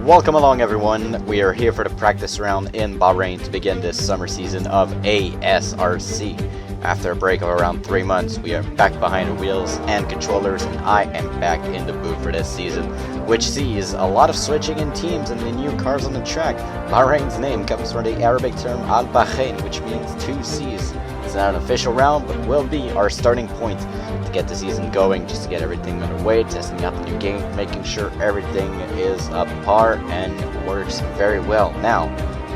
Welcome along, everyone. We are here for the practice round in Bahrain to begin this summer season of ASRC. After a break of around 3 months, we are back behind the wheels and controllers, and I am back in the booth for this season, which sees a lot of switching in teams and the new cars on the track. Bahrain's name comes from the Arabic term Al-Bahrain, which means 2 C's. It's not an official round, but will be our starting point to get the season going, just to get everything underway, testing out the new game, making sure everything is up par and works very well. Now,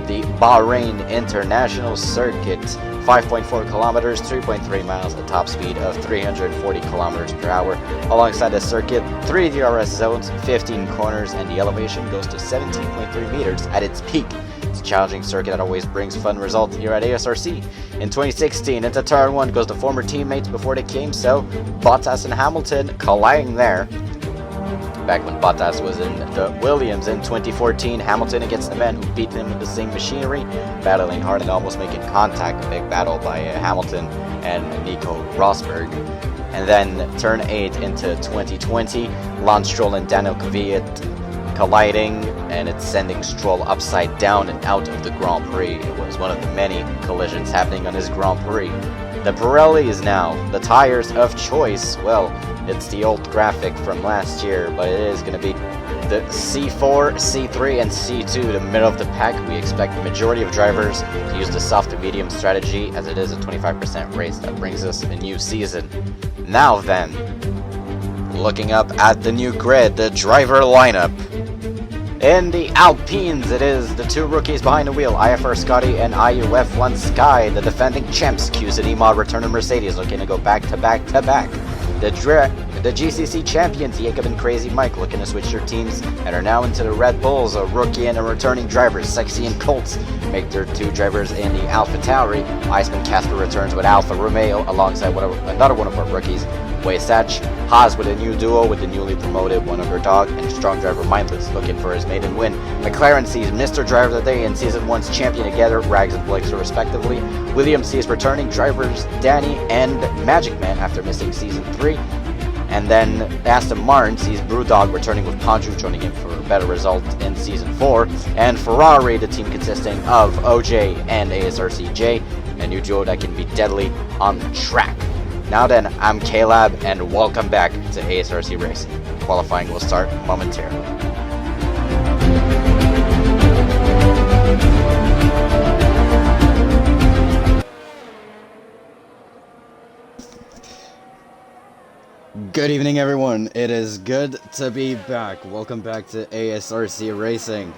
the Bahrain International Circuit, 5.4 kilometers, 3.3 miles, a top speed of 340 kilometers per hour. Alongside the circuit, 3 DRS zones, 15 corners, and the elevation goes to 17.3 meters at its peak. It's a challenging circuit that always brings fun results here at ASRC. In 2016, into turn 1 goes the former teammates before they came, so Bottas and Hamilton colliding there. Back when Bottas was in the Williams in 2014, Hamilton against the men who beat him with the same machinery, battling hard and almost making contact. A big battle by Hamilton and Nico Rosberg. And then turn 8 into 2020, Lance Stroll and Daniel Kvyat colliding, and it's sending Stroll upside down and out of the Grand Prix. It was one of the many collisions happening on his Grand Prix. The Pirelli is now the tires of choice. Well, it's the old graphic from last year, but it is going to be the C4, C3, and C2, the middle of the pack. We expect the majority of drivers to use the soft to medium strategy, as it is a 25% race that brings us a new season. Now then, looking up at the new grid, the driver lineup. In the Alpines, it is the 2 rookies behind the wheel, IFR Scotty and IUF1 Sky, the defending champs, QZD Mod return to Mercedes, looking to go back to back to back. The GCC champions, Jacob and Crazy Mike, looking to switch their teams and are now into the Red Bulls. A rookie and a returning driver, Sexy and Colts, make their 2 drivers in the Alpha Tauri. Iceman Casper returns with Alfa Romeo alongside another one of our rookies, Waysach. Haas with a new duo with the newly promoted One Underdog and strong driver Mindless, looking for his maiden win. McLaren sees Mr. Driver of the Day and Season 1's champion together, Rags and Blixer respectively. Williams sees returning drivers Danny and Magic Man after missing Season 3. And then Aston Martin sees Brewdog returning with Panju, joining him for a better result in Season 4. And Ferrari, the team consisting of OJ and ASRCJ, a new duo that can be deadly on the track. Now then, I'm K-Lab, and welcome back to ASRC Racing. Qualifying will start momentarily. Good evening, everyone. It is good to be back. Welcome back to ASRC Racing.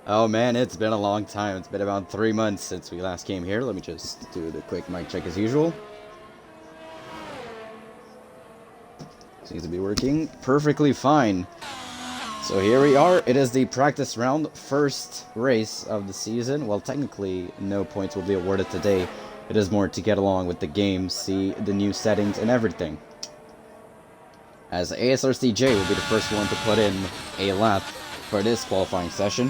Oh man, it's been a long time. It's been about 3 months since we last came here. Let me just do the quick mic check as usual. Seems to be working perfectly fine. So here we are. It is the practice round, first race of the season. Well, technically, no points will be awarded today. It is more to get along with the game, see the new settings and everything. As ASRCJ will be the first one to put in a lap for this qualifying session.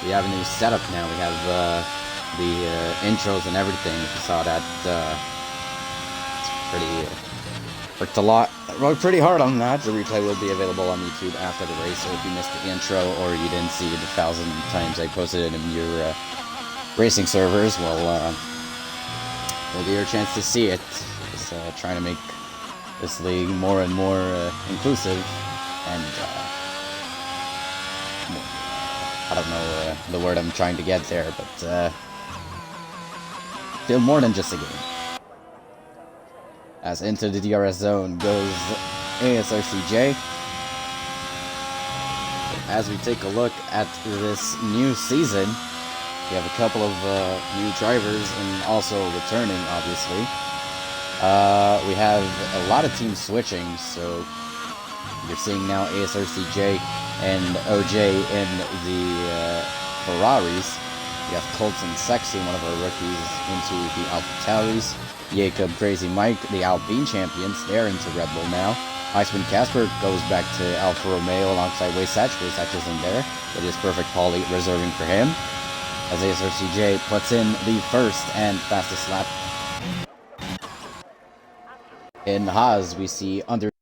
We have a new setup now. We have the intros and everything. If you saw that, worked a lot. Worked pretty hard on that. The replay will be available on YouTube after the race, so if you missed the intro or you didn't see the 1,000 times I posted it in your racing servers, well, it'll be your chance to see it. Just trying to make this league more and more inclusive and I don't know the word I'm trying to get there, but feel more than just a game. As into the DRS zone goes ASRCJ. As we take a look at this new season, we have a couple of new drivers and also returning, obviously. We have a lot of teams switching, so you're seeing now ASRCJ and OJ in the Ferraris. We have Colts and Sexy, one of our rookies, into the Alpha Tauris. Jacob, Crazy Mike, the Alpine champions, they're into Red Bull now. Iceman Casper goes back to Alfa Romeo alongside Waysach. Waysach isn't there. It is perfect poly reserving for him, as ASRCJ puts in the first and fastest lap. In Haas, we see Underdog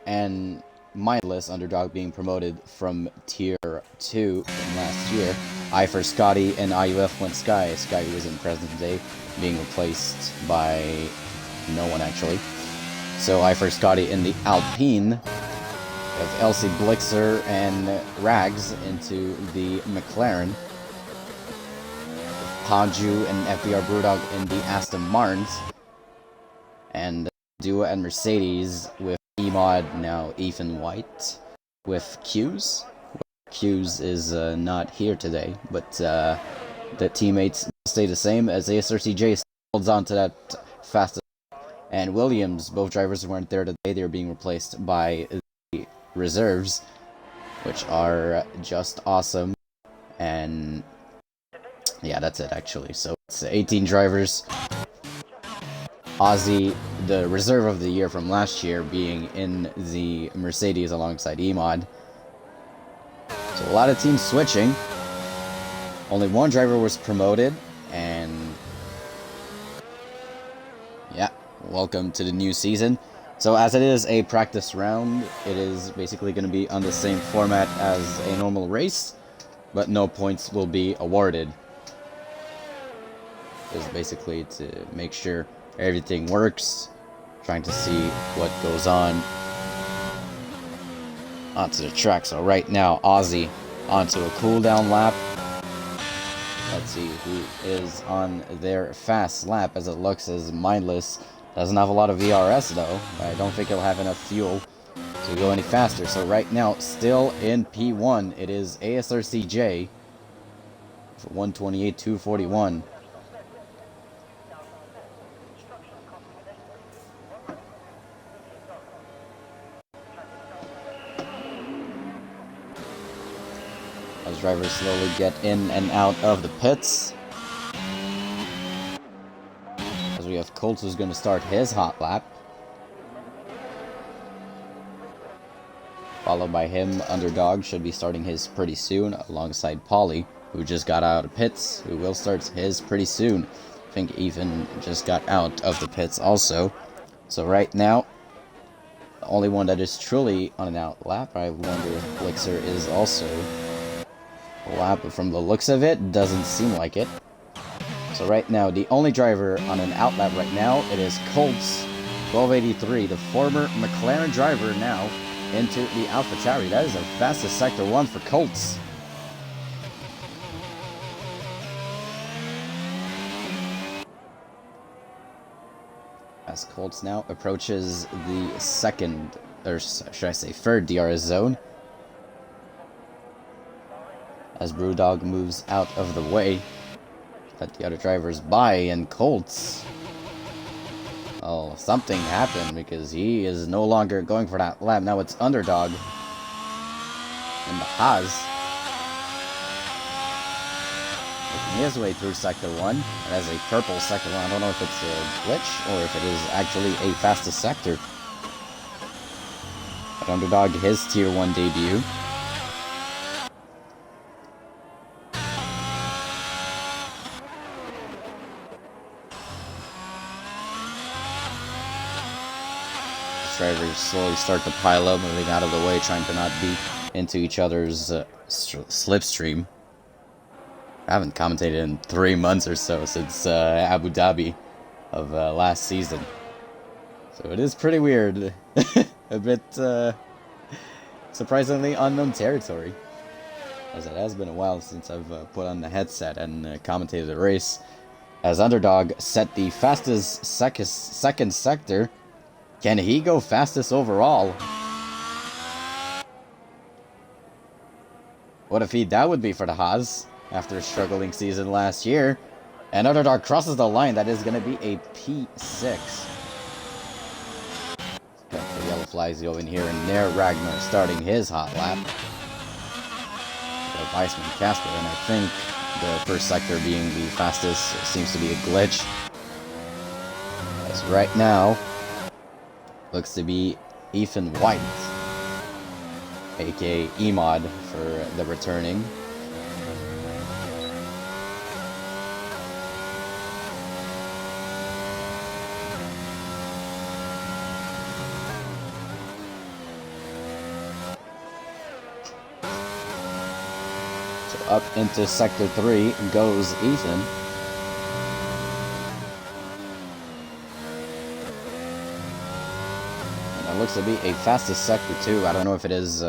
and mindless Underdog being promoted from Tier 2 from last year. I for Scotty and IUF went Sky. Sky was in present day, being replaced by no one actually. So I for Scotty in the Alpine, of Elsie Blixer and Rags into the McLaren. Panju and FBR Brewdog in the Aston Martins. And Dua and Mercedes with Emod, now Ethan White, with Q's. Q's is not here today, but the teammates stay the same as ASRC holds on to that fastest. And Williams, both drivers weren't there today. They were being replaced by the reserves, which are just awesome. And yeah, that's it actually. So it's 18 drivers. Ozzy, the reserve of the year from last year, being in the Mercedes alongside Emod. So a lot of teams switching. Only one driver was promoted, and yeah, welcome to the new season. So as it is a practice round, it is basically going to be on the same format as a normal race, but no points will be awarded. It's basically to make sure everything works, trying to see what goes on onto the track. So right now, Ozzy onto a cooldown lap. Let's see who is on their fast lap, as it looks as Mindless doesn't have a lot of VRS though. I don't think he'll have enough fuel to go any faster. So right now, still in P1, it is ASRCJ for 128.241. As drivers slowly get in and out of the pits. As we have Colts who's going to start his hot lap. Followed by him, Underdog should be starting his pretty soon, alongside Polly, who just got out of pits, who will start his pretty soon. I think Ethan just got out of the pits also. So right now, the only one that is truly on an out lap, I wonder if Blixer is also lap, but from the looks of it, doesn't seem like it. So right now, the only driver on an out lap right now, it is Colts 1283, the former McLaren driver, now into the AlphaTauri. That is the fastest Sector 1 for Colts. As Colts now approaches the second, or should I say third DRS zone. As Brewdog moves out of the way, let the other drivers by, and Colts. Oh, something happened because he is no longer going for that lap. Now it's Underdog in the Haas, making his way through Sector 1. It has a purple Sector 1. I don't know if it's a glitch or if it is actually a fastest sector. But Underdog, his Tier 1 debut. Drivers slowly start to pile up, moving out of the way, trying to not be into each other's slipstream. I haven't commentated in 3 months or so, since Abu Dhabi of last season. So it is pretty weird. A bit surprisingly unknown territory, as it has been a while since I've put on the headset and commentated the race. As Underdog set the fastest second sector. Can he go fastest overall? What a feat that would be for the Haas after a struggling season last year. And Underdog crosses the line. That is going to be a P6. Got the yellow flags going here and there. Ragnar starting his hot lap. Weissman Casper, and I think the first sector being the fastest seems to be a glitch. As right now, looks to be Ethan White, aka Emod, for the returning. up into Sector 3 goes Ethan. And that looks to be a fastest Sector 2. I don't know if it is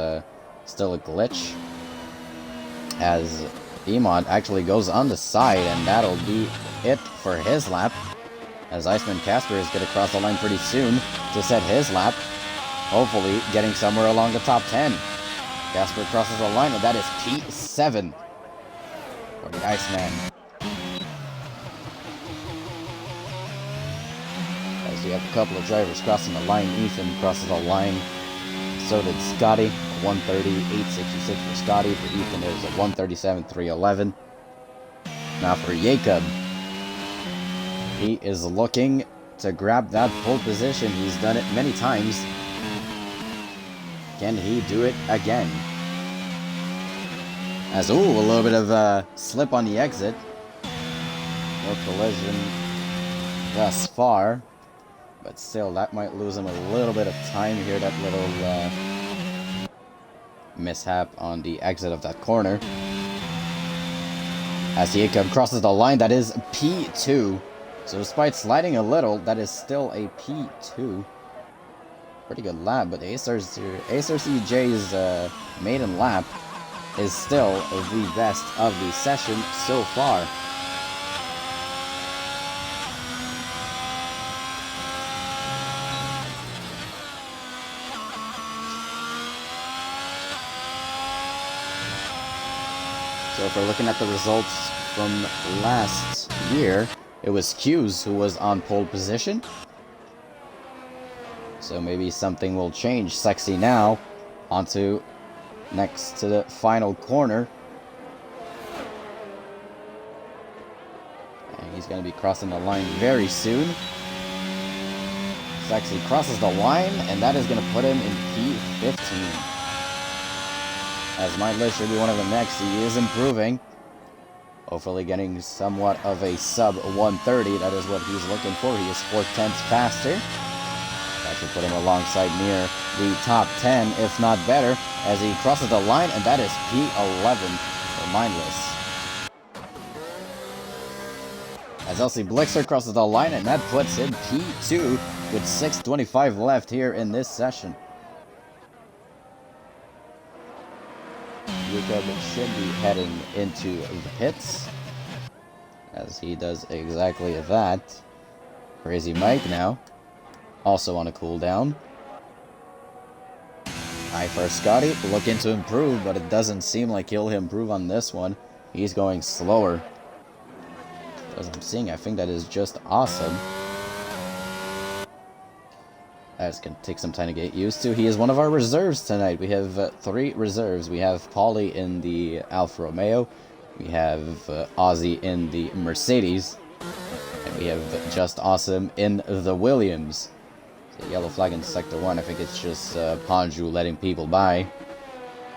still a glitch, as Emod actually goes on the side, and that'll be it for his lap, as Iceman Casper is going to cross the line pretty soon to set his lap, hopefully getting somewhere along the top 10. Casper crosses the line, and that is P7 for the Iceman. As we have a couple of drivers crossing the line, Ethan crosses the line, so did Scotty. 130.866 for Scotty. For Ethan, there's a 137.311. Now for Jacob, he is looking to grab that pole position. He's done it many times. Can he do it again? As, ooh, a little bit of a slip on the exit. No collision thus far. But still, that might lose him a little bit of time here. That little mishap on the exit of that corner. As Jacob crosses the line, that is P2. So despite sliding a little, that is still a P2. Pretty good lap, but ASRCJ's maiden lap is still the best of the session so far. So if we're looking at the results from last year, it was Q's who was on pole position. So maybe something will change. Sexy now onto next to the final corner. And he's going to be crossing the line very soon. Sexy crosses the line, and that is going to put him in P15. As Mindless should be one of the next. He is improving. Hopefully getting somewhat of a sub 130. That is what he's looking for. He is 4/10 faster. That should put him alongside near the top 10, if not better, as he crosses the line, and that is P11 for Mindless. As LC Blixer crosses the line, and that puts him P2 with 6:25 left here in this session. Jacob should be heading into the pits, as he does exactly that. Crazy Mike now, also on a cooldown. High for Scotty, looking to improve, but it doesn't seem like he'll improve on this one. He's going slower. As I'm seeing, I think that is just awesome. That's going to take some time to get used to. He is one of our reserves tonight. We have 3 reserves. We have Paulie in the Alfa Romeo. We have Ozzy in the Mercedes. And we have Just Awesome in the Williams. So yellow flag in Sector 1. I think it's just Panju letting people by.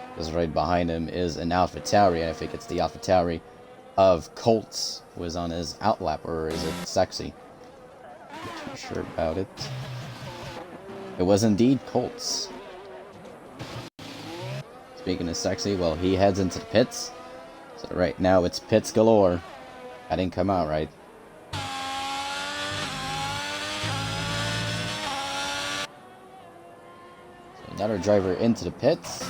Because right behind him is an AlphaTauri. And I think it's the AlphaTauri of Colts, who is on his outlap. Or is it Sexy? Not too sure about it. It was indeed Colts. Speaking of Sexy, well, he heads into the pits. So right now it's pits galore. That didn't come out right. So another driver into the pits.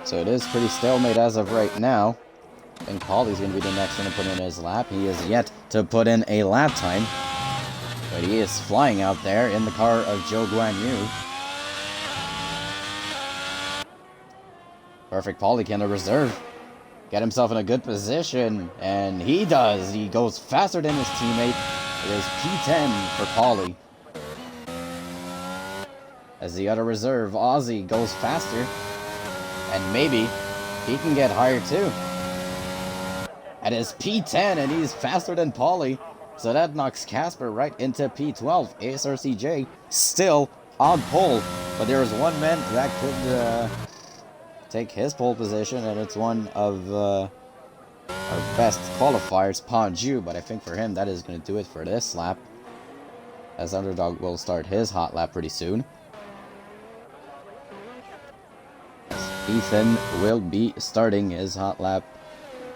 So it is pretty stalemate as of right now. I think Paulie's going to be the next one to put in his lap. He is yet to put in a lap time. But he is flying out there in the car of Joe Guan Yu. Perfect. Paulie can reserve. Get himself in a good position. And he does. He goes faster than his teammate. It is P10 for Paulie. As the other reserve, Ozzy, goes faster. And maybe he can get higher too. That is P10, and he's faster than Paulie. So that knocks Casper right into P12. ASRCJ still on pole. But there is one man that could take his pole position, and it's one of our best qualifiers, Panju. But I think for him, that is going to do it for this lap, as Underdog will start his hot lap pretty soon. Ethan will be starting his hot lap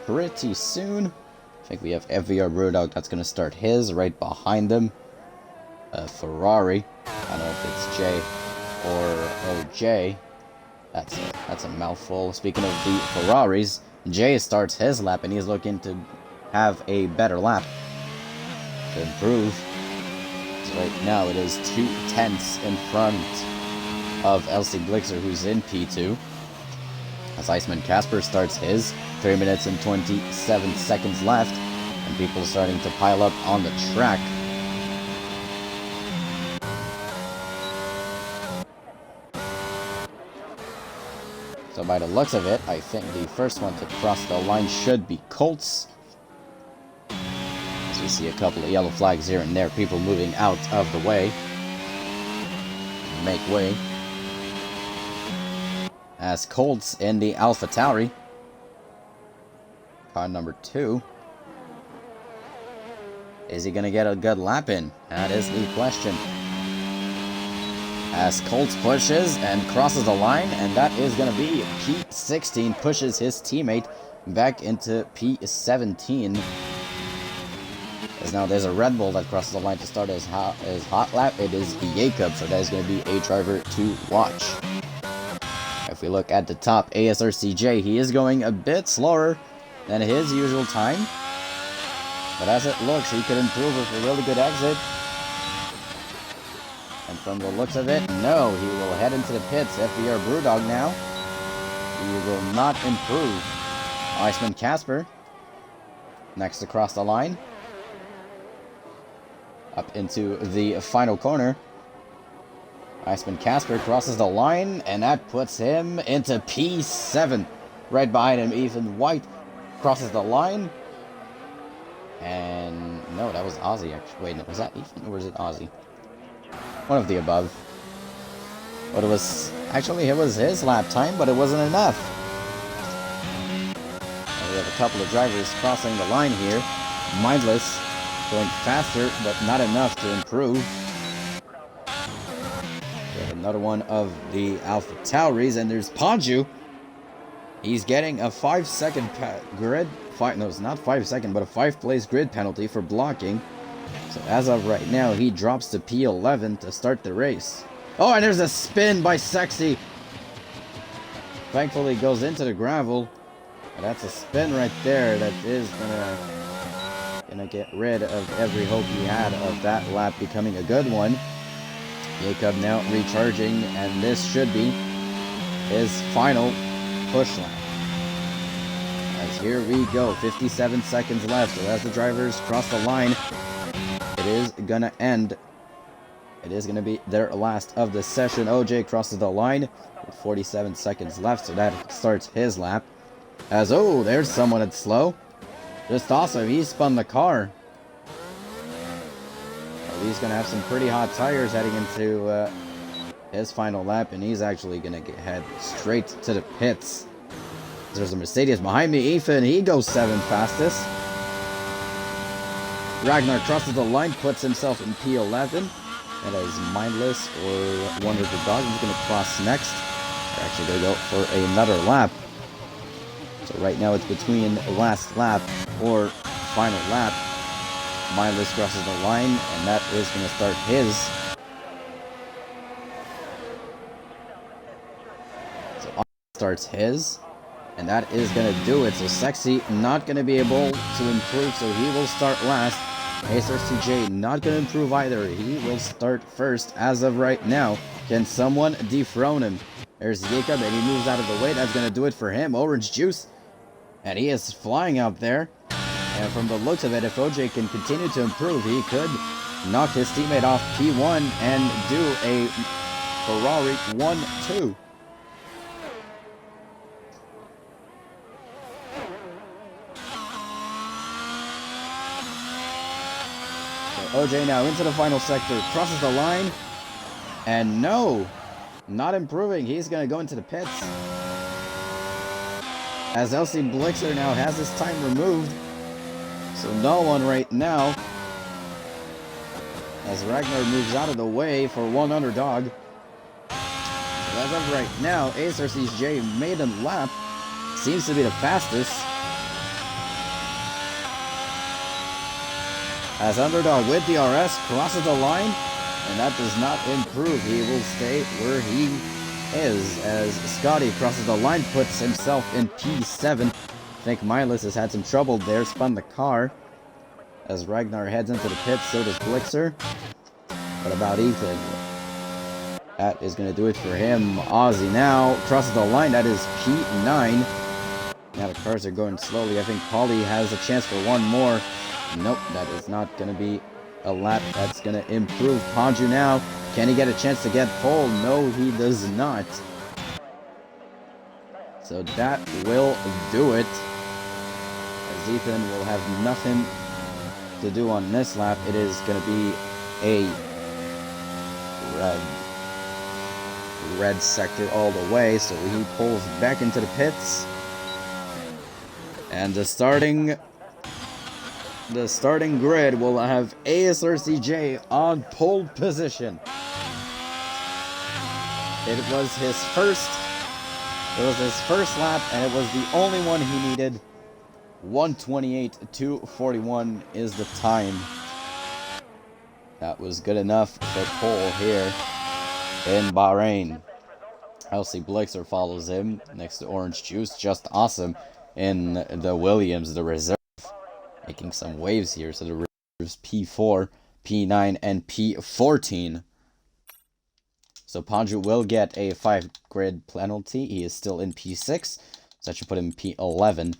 pretty soon. I think we have FVR Brewdog that's going to start his right behind them. Ferrari. I don't know if it's J or OJ. That's a mouthful. Speaking of the Ferraris, Jay starts his lap and he's looking to have a better lap to improve. So right now it is 2/10 in front of LC Blixer, who's in P2. As Iceman Casper starts his, 3 minutes and 27 seconds left, and people are starting to pile up on the track. So by the looks of it, I think the first one to cross the line should be Colts. As we see a couple of yellow flags here and there, people moving out of the way. Make way. As Colts in the Alpha Tauri. Car number 2. Is he going to get a good lap in? That is the question. As Colts pushes and crosses the line, and that is going to be P16, pushes his teammate back into P17. As now there's a Red Bull that crosses the line to start his hot lap. It is Jacob, so that is going to be a driver to watch. If we look at the top, ASRCJ, he is going a bit slower than his usual time. But as it looks, he could improve with a really good exit. And from the looks of it, no, he will head into the pits. FBR Brewdog now. He will not improve. Iceman Casper, next to cross the line. Up into the final corner. Iceman Casper crosses the line, and that puts him into P7. Right behind him, Ethan White crosses the line. And no, that was Ozzy, actually. Wait, no, was that Ethan or was it Ozzy? One of the above. But it was, actually, it was his lap time, but it wasn't enough. And we have a couple of drivers crossing the line here. Mindless, going faster, but not enough to improve. We have another one of the Alpha Tauris, and there's Ponju. He's getting a 5-second grid. No, it's not 5 second, but a 5-place grid penalty for blocking. So as of right now, he drops to P11 to start the race. Oh, and there's a spin by Sexy. Thankfully, goes into the gravel. But that's a spin right there that is gonna get rid of every hope he had of that lap becoming a good one. Jacob now recharging, and this should be his final push lap. As here we go, 57 seconds left. So as the drivers cross the line, it is gonna end. It is gonna be their last of the session. OJ crosses the line with 47 seconds left, so that starts his lap. As, oh, there's someone that's slow. Just awesome, he spun the car. Well, he's gonna have some pretty hot tires heading into his final lap, and he's actually gonna head straight to the pits. There's a Mercedes behind me. Ethan, he goes 7th fastest. Ragnar crosses the line, puts himself in P11. That is Mindless or Wonder the Dog. He's going to cross next. They're actually going to go for another lap. So right now it's between last lap or final lap. Mindless crosses the line, and that is going to start his. So starts his. And that is going to do it. So Sexy not going to be able to improve, so he will start last. ASRCJ not going to improve either. He will start first as of right now. Can someone dethrone him? There's Jacob, and he moves out of the way. That's going to do it for him. Orange Juice. And he is flying out there. And from the looks of it, if OJ can continue to improve, he could knock his teammate off P1 and do a Ferrari 1-2. OJ now into the final sector, crosses the line, and no, not improving. He's going to go into the pits. As LC Blixer now has his time removed, so no one right now. As Ragnar moves out of the way for one underdog. As of right now, ASRC's J maiden lap seems to be the fastest. As Underdog with the RS crosses the line, and that does not improve. He will stay where he is as Scotty crosses the line, puts himself in P7. I think Milas has had some trouble there, spun the car. As Ragnar heads into the pits, so does Blixer. What about Ethan? That is going to do it for him. Ozzy now crosses the line. That is P9. Now the cars are going slowly. I think Paulie has a chance for one more. Nope, that is not going to be a lap that's going to improve. Panju now. Can he get a chance to get pole? No, he does not. So that will do it. As Ethan will have nothing to do on this lap. It is going to be a red sector all the way. So he pulls back into the pits. And the starting grid will have ASRCJ on pole position. It was his first lap, and it was the only one he needed. 1:28.241 is the time. That was good enough for pole here in Bahrain. Elsie Blixer follows him next to Orange Juice. Just awesome in the Williams, the reserve. Making some waves here. So the reserves P4, P9, and P14. So Panju will get a 5 grid penalty. He is still in P6. So that should put him in P11.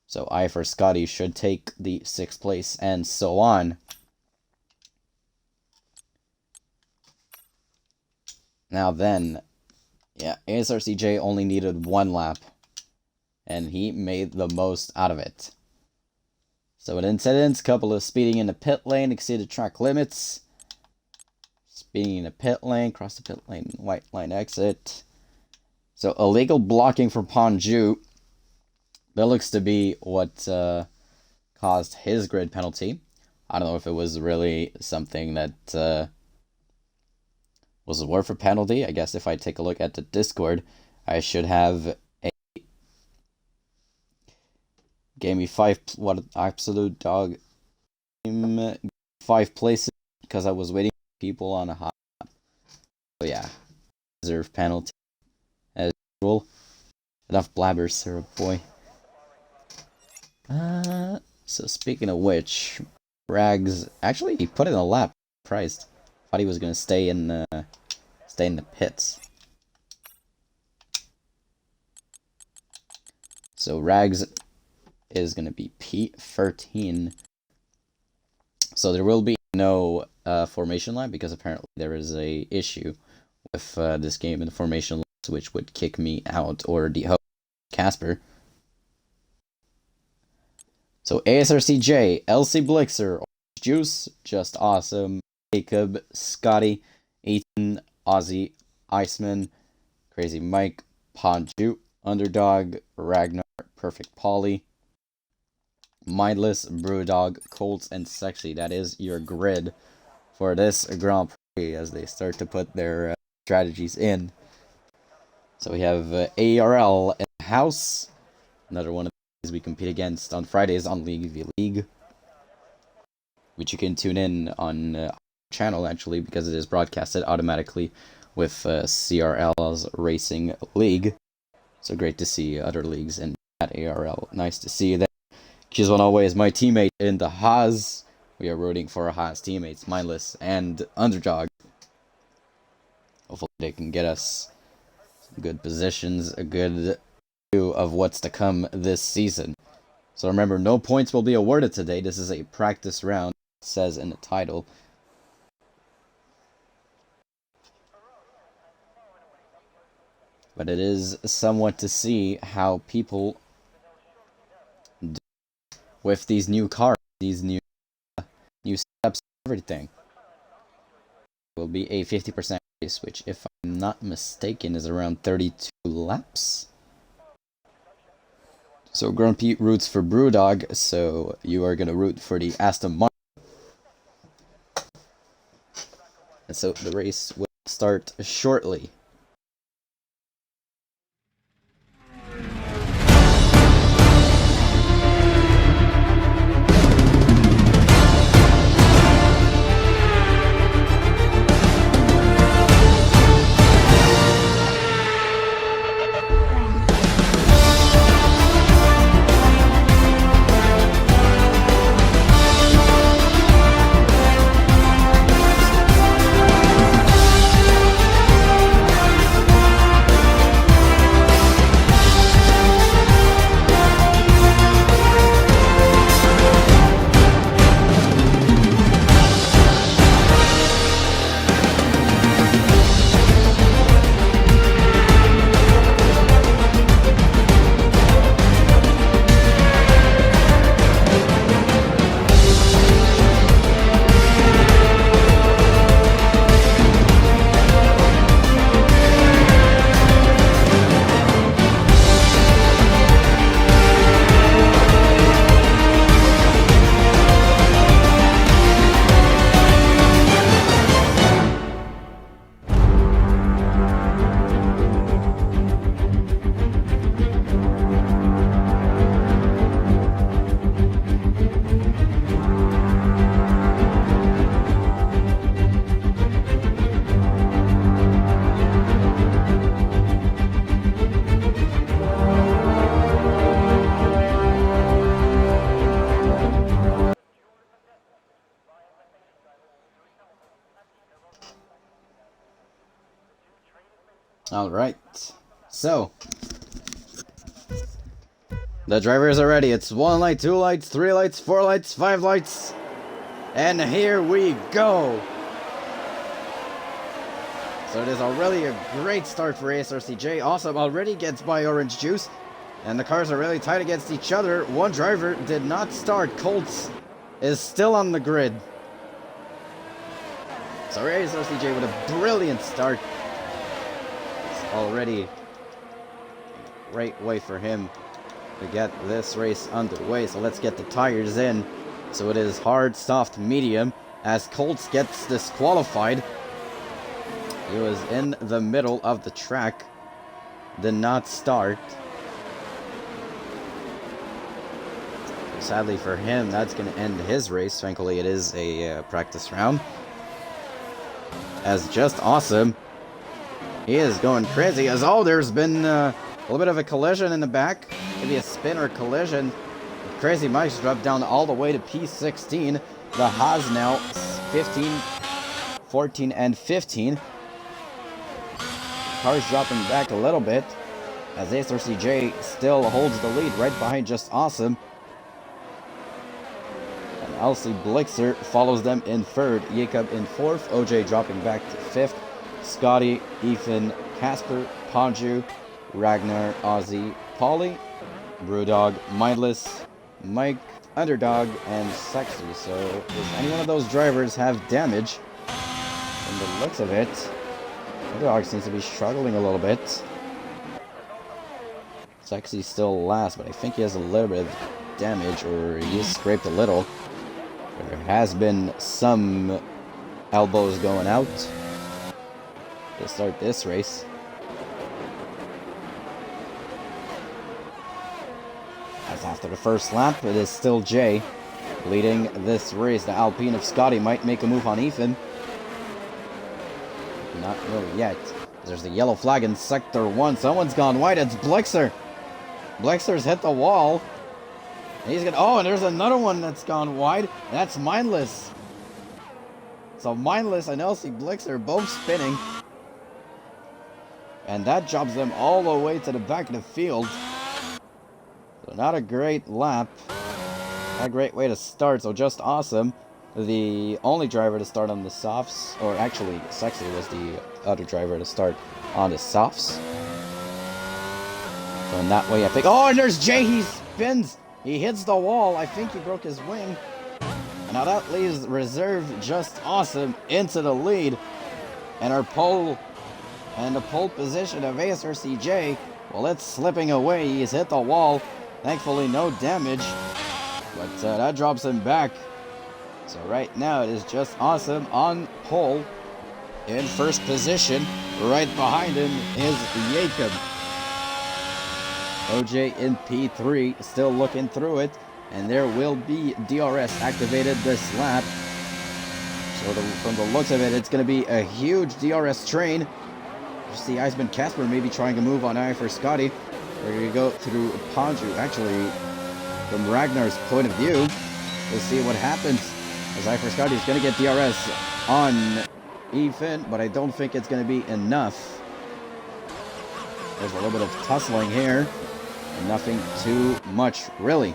So I for Scotty should take the 6th place and so on. Now then, yeah, ASRCJ only needed 1 lap. And he made the most out of it. So an incident, couple of speeding in the pit lane, exceeded track limits. Speeding in the pit lane, cross the pit lane, white line exit. So illegal blocking for Panju. That looks to be what caused his grid penalty. I don't know if it was really something that was worth a penalty. I guess if I take a look at the Discord, I should have gave me 5, what an absolute dog. 5 places because I was waiting for people on a hot. So yeah, reserve penalty as usual. Enough blabbers, sir, boy. So speaking of which, Rags actually he put in a lap. Surprised. Thought he was gonna stay in the pits. So Rags is going to be P13. So there will be no formation line because apparently there is a issue with this game in the formation line, which would kick me out or the host Casper. So ASRCJ, LC Blixer, Orange Juice, just awesome. Jacob, Scotty, Ethan, Ozzy, Iceman, Crazy Mike, Panju, Underdog, Ragnar, Perfect Polly, Mindless, Brewdog, Colts, and Sexy. That is your grid for this Grand Prix as they start to put their strategies in. So we have ARL in the house. Another one of these we compete against on Fridays on League v League, which you can tune in on our channel actually because it is broadcasted automatically with CRL's Racing League. So great to see other leagues in that ARL. Nice to see you there. Kizwan always my teammate in the Haas. We are rooting for our Haas teammates, Mindless and Underdog. Hopefully they can get us some good positions, a good view of what's to come this season. So remember, no points will be awarded today. This is a practice round, it says in the title. But it is somewhat to see how people do with these new cars, these new steps, everything. Will be a 50% race, which, if I'm not mistaken, is around 32 laps. So Grumpy roots for Brewdog, so you are going to root for the Aston Martin. And so the race will start shortly. Alright. So, the drivers are ready. It's 1 light, 2 lights, 3 lights, 4 lights, 5 lights. And here we go. So it is already a great start for ASRCJ. Awesome already gets by Orange Juice. And the cars are really tight against each other. One driver did not start. Colts is still on the grid. So ASRCJ with a brilliant start. It's already a great way for him to get this race underway. So let's get the tires in. So it is hard, soft, medium as Colts gets disqualified. He was in the middle of the track. Did not start. Sadly for him, that's going to end his race. Thankfully, it is a practice round. As Just Awesome, he is going crazy. As there's been a little bit of a collision in the back. Maybe a spin or collision. Crazy Mike's dropped down all the way to P16. The Haas now 15, 14, and 15. Cars dropping back a little bit. As ASRCJ still holds the lead right behind Just Awesome. LC Blixer follows them in third, Jacob in fourth, OJ dropping back to fifth, Scotty, Ethan, Casper, Panju, Ragnar, Ozzy, Polly, Brewdog, Mindless, Mike, Underdog, and Sexy. So does any one of those drivers have damage? From the looks of it, Underdog seems to be struggling a little bit. Sexy still last, but I think he has a little bit of damage, or he scraped a little. There has been some elbows going out to start this race. As after the first lap, it is still Jay leading this race. The Alpine of Scotty might make a move on Ethan. Not really yet. There's the yellow flag in Sector 1. Someone's gone wide. It's Blixer. Blixer's hit the wall. He's gonna. Oh, and there's another one that's gone wide. That's Mindless. So Mindless and LC Blix are both spinning. And that drops them all the way to the back of the field. So not a great lap. Not a great way to start. So Just Awesome, the only driver to start on the softs. Or actually, Sexy was the other driver to start on the softs. So in that way, I think. Oh, and there's Jay. He spins. He hits the wall. I think he broke his wing. Now that leaves reserve Just Awesome into the lead. And our pole and the pole position of ASRCJ, well, it's slipping away. He's hit the wall. Thankfully, no damage. But that drops him back. So right now, it is Just Awesome on pole in first position. Right behind him is Jacob. OJ in P3, still looking through it, and there will be DRS activated this lap. So from the looks of it, it's going to be a huge DRS train. You see Iceman Casper maybe trying a move on I for Scotty. We're going to go through Panju. Actually, from Ragnar's point of view, we'll see what happens. As I for Scotty is going to get DRS on Ethan, but I don't think it's going to be enough. There's a little bit of tussling here. Nothing too much, really.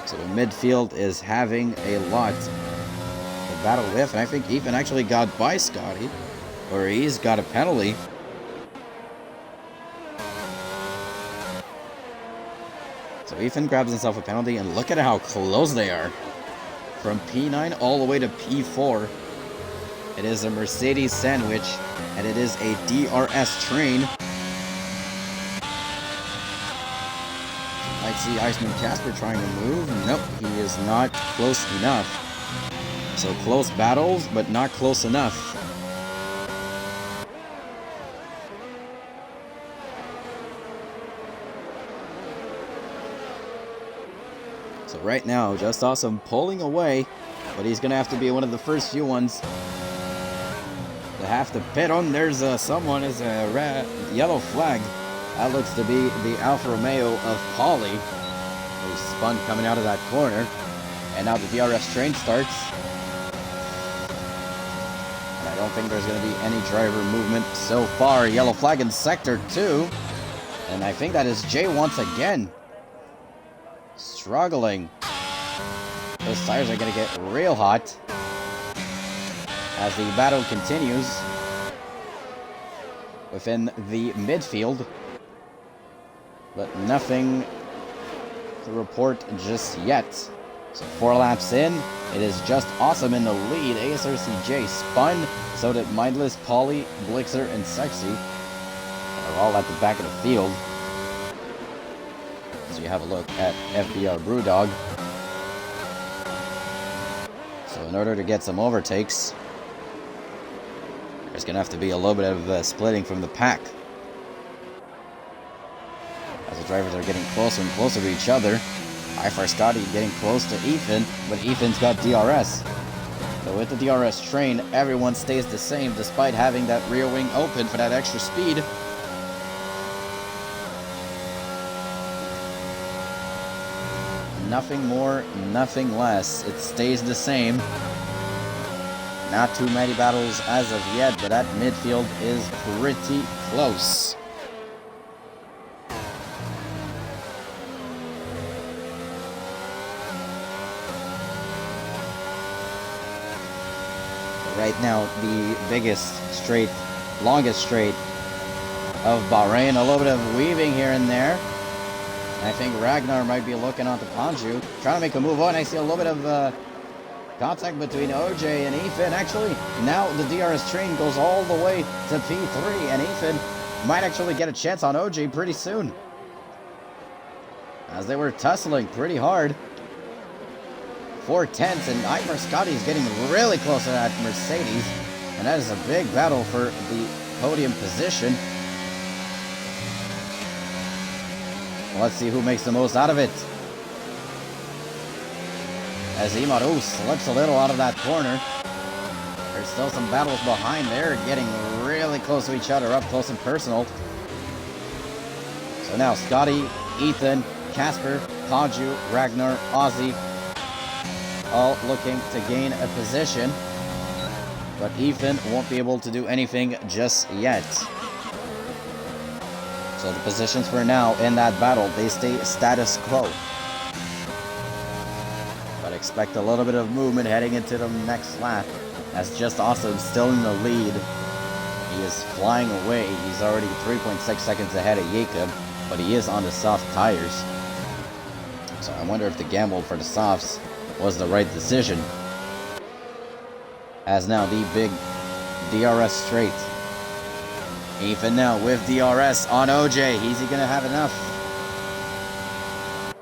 So the midfield is having a lot of battle with, and I think Ethan actually got by Scotty, or he's got a penalty. So Ethan grabs himself a penalty, and look at how close they are. From P9 all the way to P4. It is a Mercedes sandwich, and it is a DRS train. I see Iceman Casper trying to move. Nope, he is not close enough. So close battles, but not close enough. So right now, Just Awesome pulling away, but he's going to have to be one of the first few ones to have to pit on. There's someone is a yellow flag. That looks to be the Alfa Romeo of Polly, who spun coming out of that corner. And now the DRS train starts. And I don't think there's going to be any driver movement so far. Yellow flag in Sector 2. And I think that is Jay once again. Struggling. Those tires are going to get real hot as the battle continues within the midfield. But nothing to report just yet. So 4 laps in, it is just awesome in the lead. ASRCJ spun, so did Mindless, Polly, Blixer, and Sexy. They're all at the back of the field. So you have a look at FBR Brewdog. So in order to get some overtakes, there's going to have to be a little bit of splitting from the pack. As the drivers are getting closer and closer to each other. I4 Scotty getting close to Ethan, but Ethan's got DRS. So with the DRS train, everyone stays the same despite having that rear wing open for that extra speed. Nothing more, nothing less. It stays the same. Not too many battles as of yet, but that midfield is pretty close. Right now, the biggest straight, longest straight of Bahrain. A little bit of weaving here and there. I think Ragnar might be looking onto Panju, trying to make a move on. I see a little bit of contact between OJ and Ethan. Actually, now the DRS train goes all the way to P3, and Ethan might actually get a chance on OJ pretty soon, as they were tussling pretty hard. 4/10, and I4 Scotty is getting really close to that Mercedes, and that is a big battle for the podium position. Let's see who makes the most out of it. As Imaru slips a little out of that corner. There's still some battles behind there, getting really close to each other, up close and personal. So now Scotty, Ethan, Casper, Panju, Ragnar, Ozzy, all looking to gain a position. But Ethan won't be able to do anything just yet. So the positions for now in that battle, they stay status quo. But expect a little bit of movement heading into the next lap. That's just awesome, still in the lead. He is flying away. He's already 3.6 seconds ahead of Jacob, but he is on the soft tires. So I wonder if the gamble for the softs was the right decision. As now the big DRS straight. Ethan now with DRS on OJ. Is he going to have enough?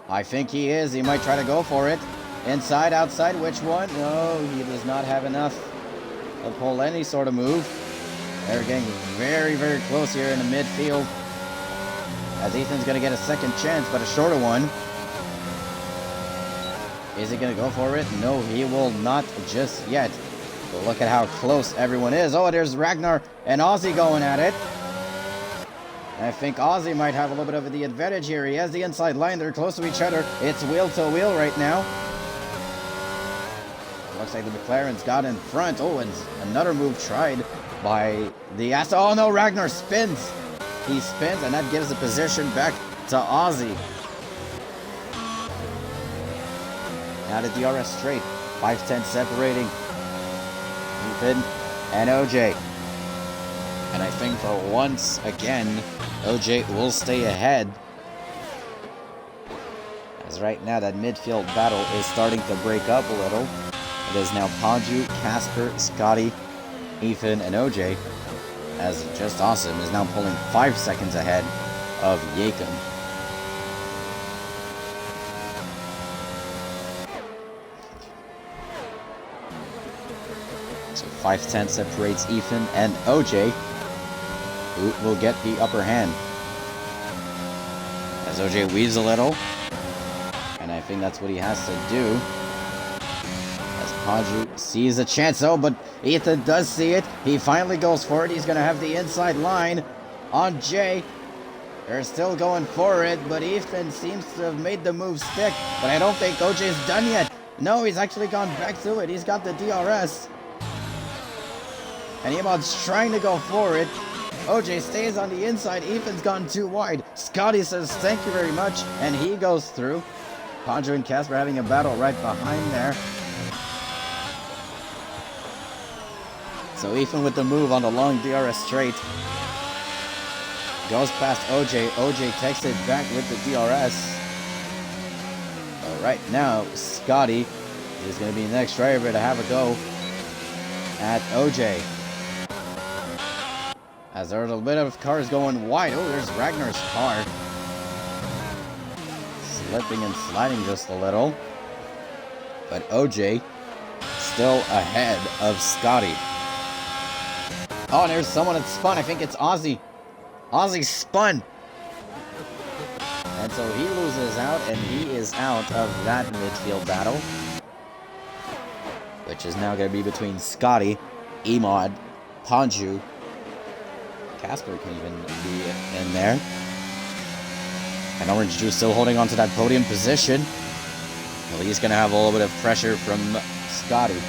I think he is. He might try to go for it. Inside, outside, which one? No, he does not have enough to pull any sort of move. They're getting very, very close here in the midfield. As Ethan's going to get a second chance, but a shorter one. Is he going to go for it? No, he will not just yet. But look at how close everyone is. Oh, there's Ragnar and Ozzy going at it. I think Ozzy might have a little bit of the advantage here. He has the inside line. They're close to each other. It's wheel to wheel right now. Looks like the McLaren's got in front. Oh, and another move tried by the Aston. Oh no, Ragnar spins. He spins, and that gives the position back to Ozzy. Now the DRS straight. 5-10 separating Ethan and OJ. And I think for once again, OJ will stay ahead. As right now that midfield battle is starting to break up a little. It is now Panju, Casper, Scotty, Ethan, and OJ. As Just Awesome is now pulling 5 seconds ahead of Jacob. So 5-10 separates Ethan and OJ, who will get the upper hand. As OJ weaves a little, and I think that's what he has to do. As Panju sees a chance, oh, but Ethan does see it. He finally goes for it. He's going to have the inside line on Jay. They're still going for it, but Ethan seems to have made the move stick. But I don't think OJ's done yet. No, he's actually gone back to it. He's got the DRS. and Emod's trying to go for it. OJ stays on the inside. Ethan's gone too wide. Scotty says thank you very much, and he goes through. Ponjo and Casper having a battle right behind there. So Ethan with the move on the long DRS straight. Goes past OJ. OJ takes it back with the DRS. But right now, Scotty is going to be the next driver to have a go at OJ. As there's a bit of cars going wide. Oh, there's Ragnar's car. Slipping and sliding just a little. But OJ still ahead of Scotty. Oh, and there's someone that spun. I think it's Ozzy. Ozzy spun. And so he loses out, and he is out of that midfield battle. Which is now going to be between Scotty, Emod, Ponju. Casper can even be in there. And Orange Juice still holding on to that podium position. Well, he's going to have a little bit of pressure from Scotty.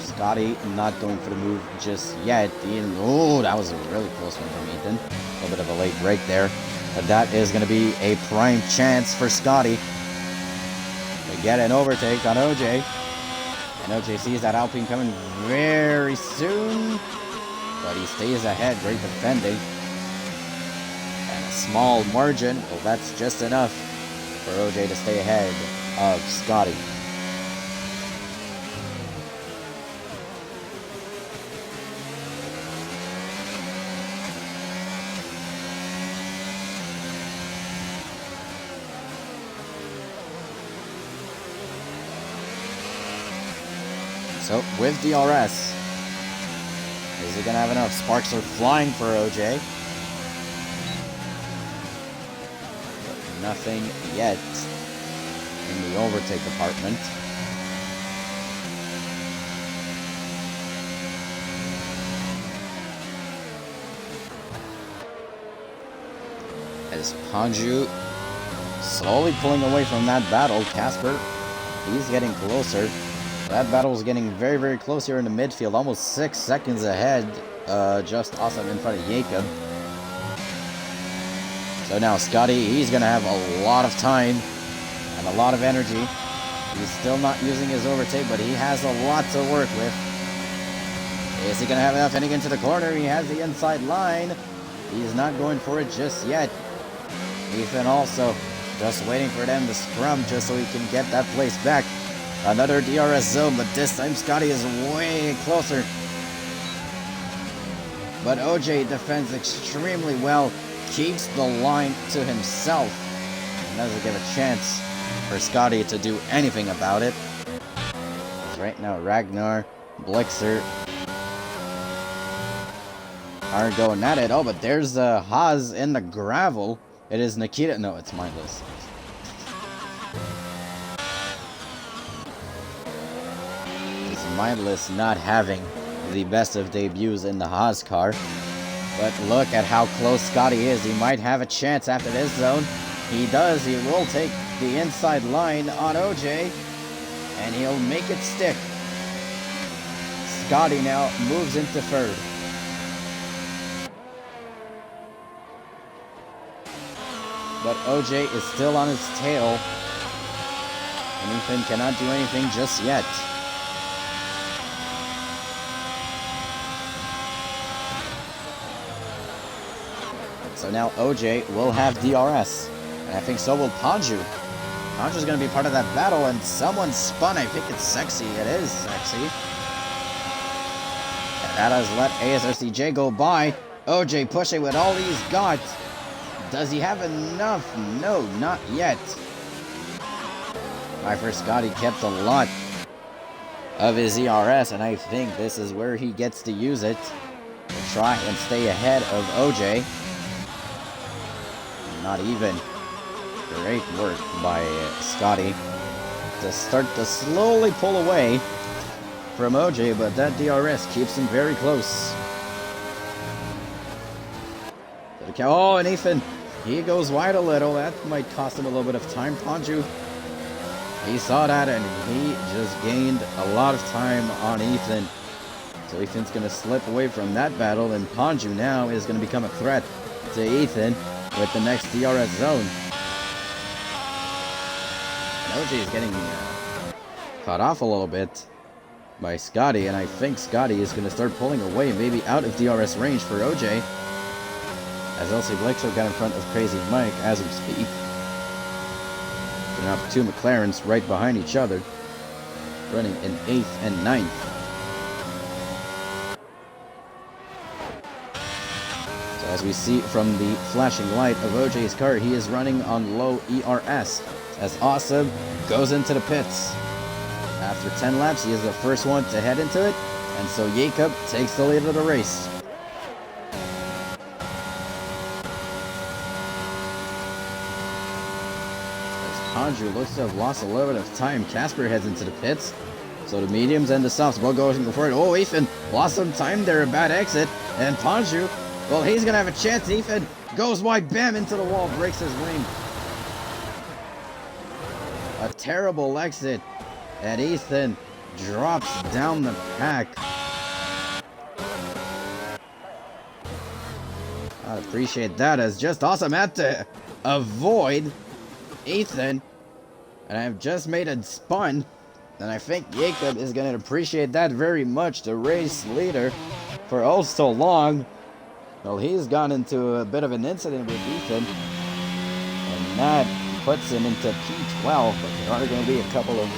Scotty not going for the move just yet. Oh, that was a really close one from Ethan. A little bit of a late break there. But that is going to be a prime chance for Scotty to get an overtake on OJ. And OJ sees that Alpine coming very soon. But he stays ahead. Great defending. And a small margin. Well, that's just enough for OJ to stay ahead of Scotty. So, with DRS, is he going to have enough? Sparks are flying for OJ. But nothing yet in the overtake department. As Ponju slowly pulling away from that battle, Casper, he's getting closer. That battle is getting very, very close here in the midfield. Almost 6 seconds ahead. Just awesome in front of Jacob. So now Scotty, he's going to have a lot of time and a lot of energy. He's still not using his overtake, but he has a lot to work with. Is he going to have enough heading into the corner? He has the inside line. He's not going for it just yet. Ethan also just waiting for them to scrum just so he can get that place back. Another DRS zone, but this time Scotty is way closer. But OJ defends extremely well, keeps the line to himself, and doesn't give a chance for Scotty to do anything about it. Right now, Ragnar, Blixer are going at it. Oh, but there's Haas in the gravel. It is Nikita. No, it's Mindless. Mindless not having the best of debuts in the Haas car. But look at how close Scotty is. He might have a chance after this zone. He does. He will take the inside line on OJ. And he'll make it stick. Scotty now moves into third. But OJ is still on his tail. And Ethan cannot do anything just yet. So now OJ will have DRS. And I think so will Ponju. Ponju's going to be part of that battle, and someone spun. I think it's Sexy. It is Sexy. And that has let ASRCJ go by. OJ pushing with all he's got. Does he have enough? No, not yet. My first Scotty kept a lot of his ERS, and I think this is where he gets to use it to try and stay ahead of OJ. Not even. Great work by Scotty to start to slowly pull away from OJ, but that DRS keeps him very close. Oh, and Ethan, he goes wide a little. That might cost him a little bit of time. Ponju He saw that and he just gained a lot of time on Ethan. So Ethan's going to slip away from that battle, and Ponju now is going to become a threat to Ethan with the next DRS zone. And OJ is getting caught off a little bit by Scotty, and I think Scotty is going to start pulling away, maybe out of DRS range for OJ, as LC Blixer got in front of Crazy Mike as we speak. Gonna have two McLarens right behind each other, running in 8th and 9th. So as we see from the flashing light of OJ's car, he is running on low ERS, as Awesome goes into the pits. After 10 laps, he is the first one to head into it, and so Jacob takes the lead of the race. Ponju looks to have lost a little bit of time. Casper heads into the pits, so the mediums and the softs will go for it. Oh, Ethan lost some time there, a bad exit, and Ponju, well, he's gonna have a chance. Ethan goes wide, bam, into the wall, breaks his wing. A terrible exit, and Ethan drops down the pack. I appreciate that, as Just Awesome had to avoid Ethan, and I've just made a spun, and I think Jacob is going to appreciate that very much, the race leader for oh so long. Well, he's gone into a bit of an incident with Ethan, and that puts him into P12, but there are going to be a couple of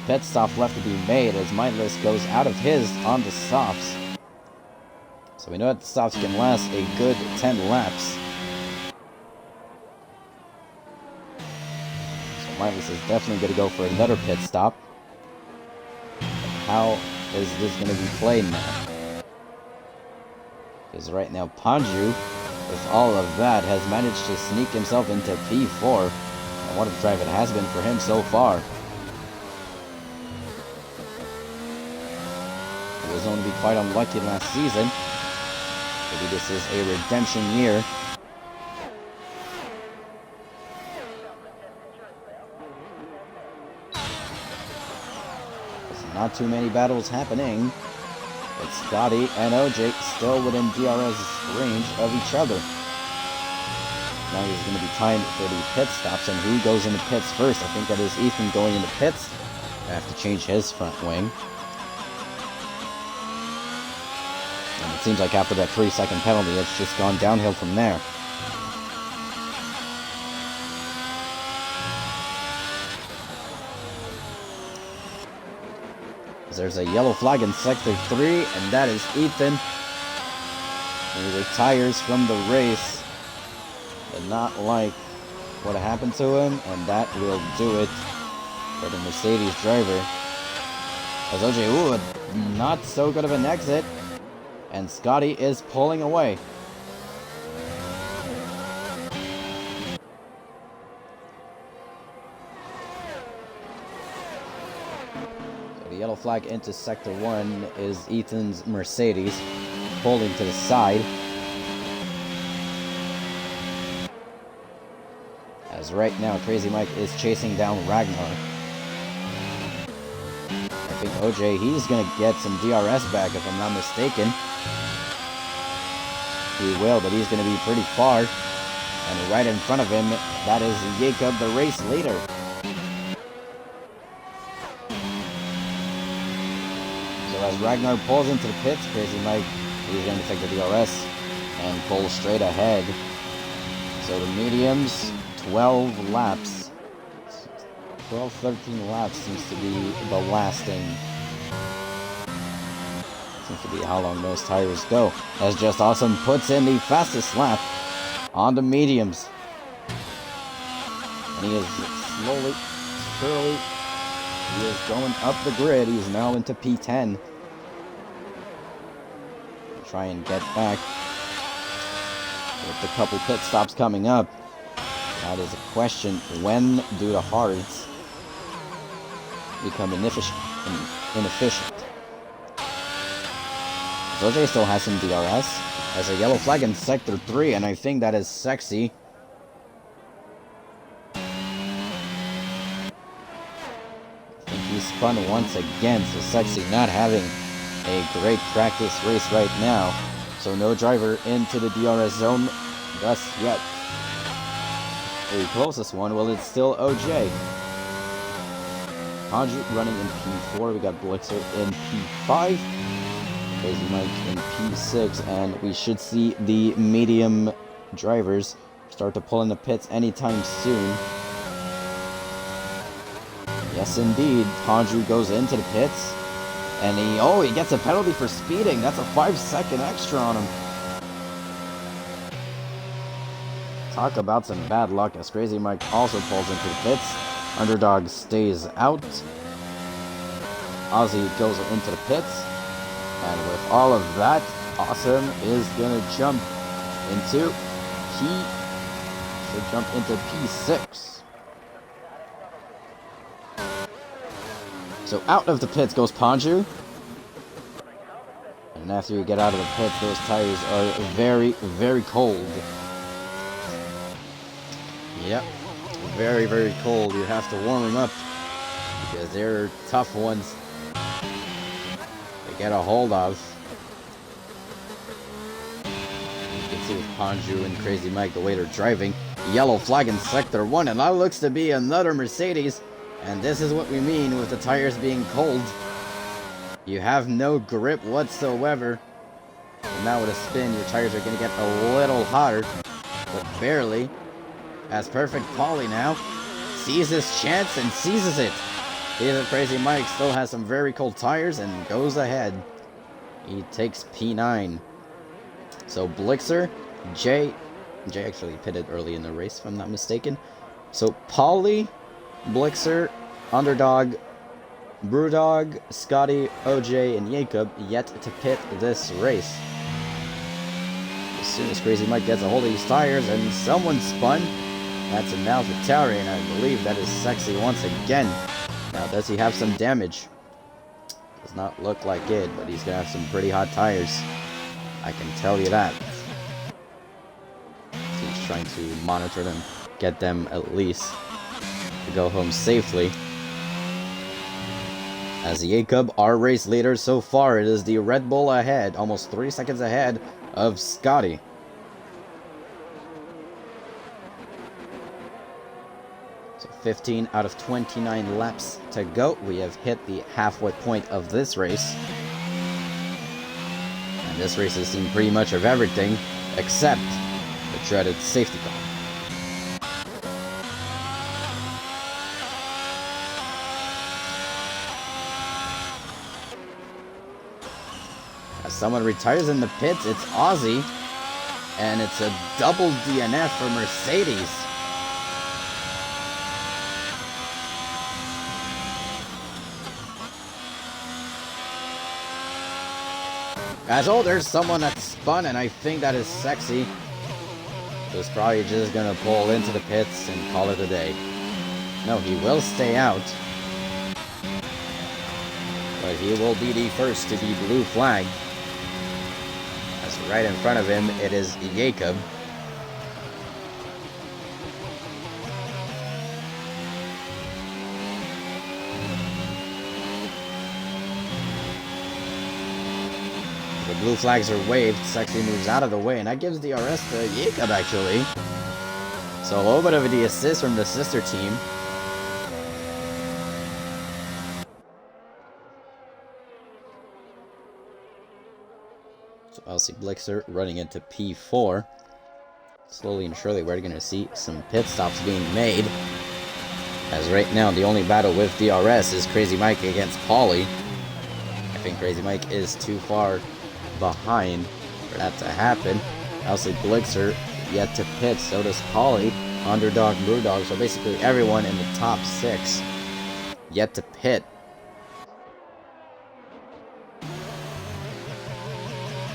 pit stops left to be made as Mindless goes out of his on the softs. So we know that the softs can last a good 10 laps. Mindless is definitely going to go for another pit stop. How is this going to be played now? Because right now Ponju, with all of that, has managed to sneak himself into P4. And what a drive it has been for him so far. He was known to be quite unlucky last season. Maybe this is a redemption year. Not too many battles happening, but Scotty and OJ still within DRS range of each other. Now there's going to be time for the pit stops, and who goes into pits first? I think that is Ethan going into pits. I have to change his front wing. And it seems like after that 3-second penalty, it's just gone downhill from there. There's a yellow flag in Sector 3, and that is Ethan. He retires from the race. Did not like what happened to him, and that will do it for the Mercedes driver. As OJ, not so good of an exit, and Scotty is pulling away. Yellow flag into Sector 1 is Ethan's Mercedes, pulling to the side. As right now, Crazy Mike is chasing down Ragnar. I think OJ, he's going to get some DRS back if I'm not mistaken. He will, but he's going to be pretty far. And right in front of him, that is Jacob, the race leader. As Ragnar pulls into the pits, Crazy Mike, he's going to take the DRS and pull straight ahead. So the mediums, 12 laps. 12, 13 laps seems to be the lasting. Seems to be how long those tires go. As Just Awesome puts in the fastest lap on the mediums. And he is slowly, surely, he is going up the grid. He's now into P10. Try and get back with a couple pit stops coming up. That is a question. When do the hards become inefficient? OJ still has some DRS. There's a yellow flag in Sector 3, and I think that is sexy. He spun once again, so Sexy not having a great practice race right now. So no driver into the DRS zone thus yet. The closest one, well, it's still OJ. Hanju running in P4, we got Blixer in P5, Crazy Mike in P6, and we should see the medium drivers start to pull in the pits anytime soon. Yes, indeed, Hanju goes into the pits, and he gets a penalty for speeding. That's a 5-second extra on him. Talk about some bad luck, as Crazy Mike also pulls into the pits. Underdog stays out. Ozzy goes into the pits. And with all of that, Awesome is going to jump into P6. So out of the pits goes Panju. And after you get out of the pits, those tires are very, very cold. Yep. Very, very cold. You have to warm them up because they're tough ones to get a hold of. You can see with Panju and Crazy Mike the way they're driving. Yellow flag in sector 1, and that looks to be another Mercedes. And this is what we mean with the tires being cold. You have no grip whatsoever. And now with a spin, your tires are going to get a little hotter, but barely. As Perfect Polly now sees his chance and seizes it. Even Crazy Mike still has some very cold tires and goes ahead. He takes P9. So Blixer, Jay actually pitted early in the race if I'm not mistaken. So Polly, Blixer, Underdog, Brewdog, Scotty, OJ, and Jacob yet to pit this race. As soon as Crazy Mike gets a hold of these tires and someone spun, that's an AlphaTauri, and I believe that is Sexy once again. Now, does he have some damage? Does not look like it, but he's gonna have some pretty hot tires. I can tell you that. He's trying to monitor them, get them at least to go home safely. As Jacob, our race leader so far, it is the Red Bull ahead, almost 3 seconds ahead of Scotty. So 15 out of 29 laps to go. We have hit the halfway point of this race. And this race has seen pretty much of everything except the dreaded safety car. As someone retires in the pits, it's Ozzy. And it's a double DNF for Mercedes. There's someone that spun, and I think that is Sexy. Who's probably just gonna pull into the pits and call it a day. No, he will stay out. But he will be the first to be blue flagged. As right in front of him, it is Jacob. The blue flags are waved, Sexy moves out of the way, and that gives DRS to Jacob, actually. So a little bit of the assist from the sister team. So LC Blixer running into P4. Slowly and surely we're going to see some pit stops being made. As right now, the only battle with DRS is Crazy Mike against Polly. I think Crazy Mike is too far behind for that to happen. LC Blixer yet to pit, so does Polly, Underdog, Brewdog, so basically everyone in the top 6 yet to pit.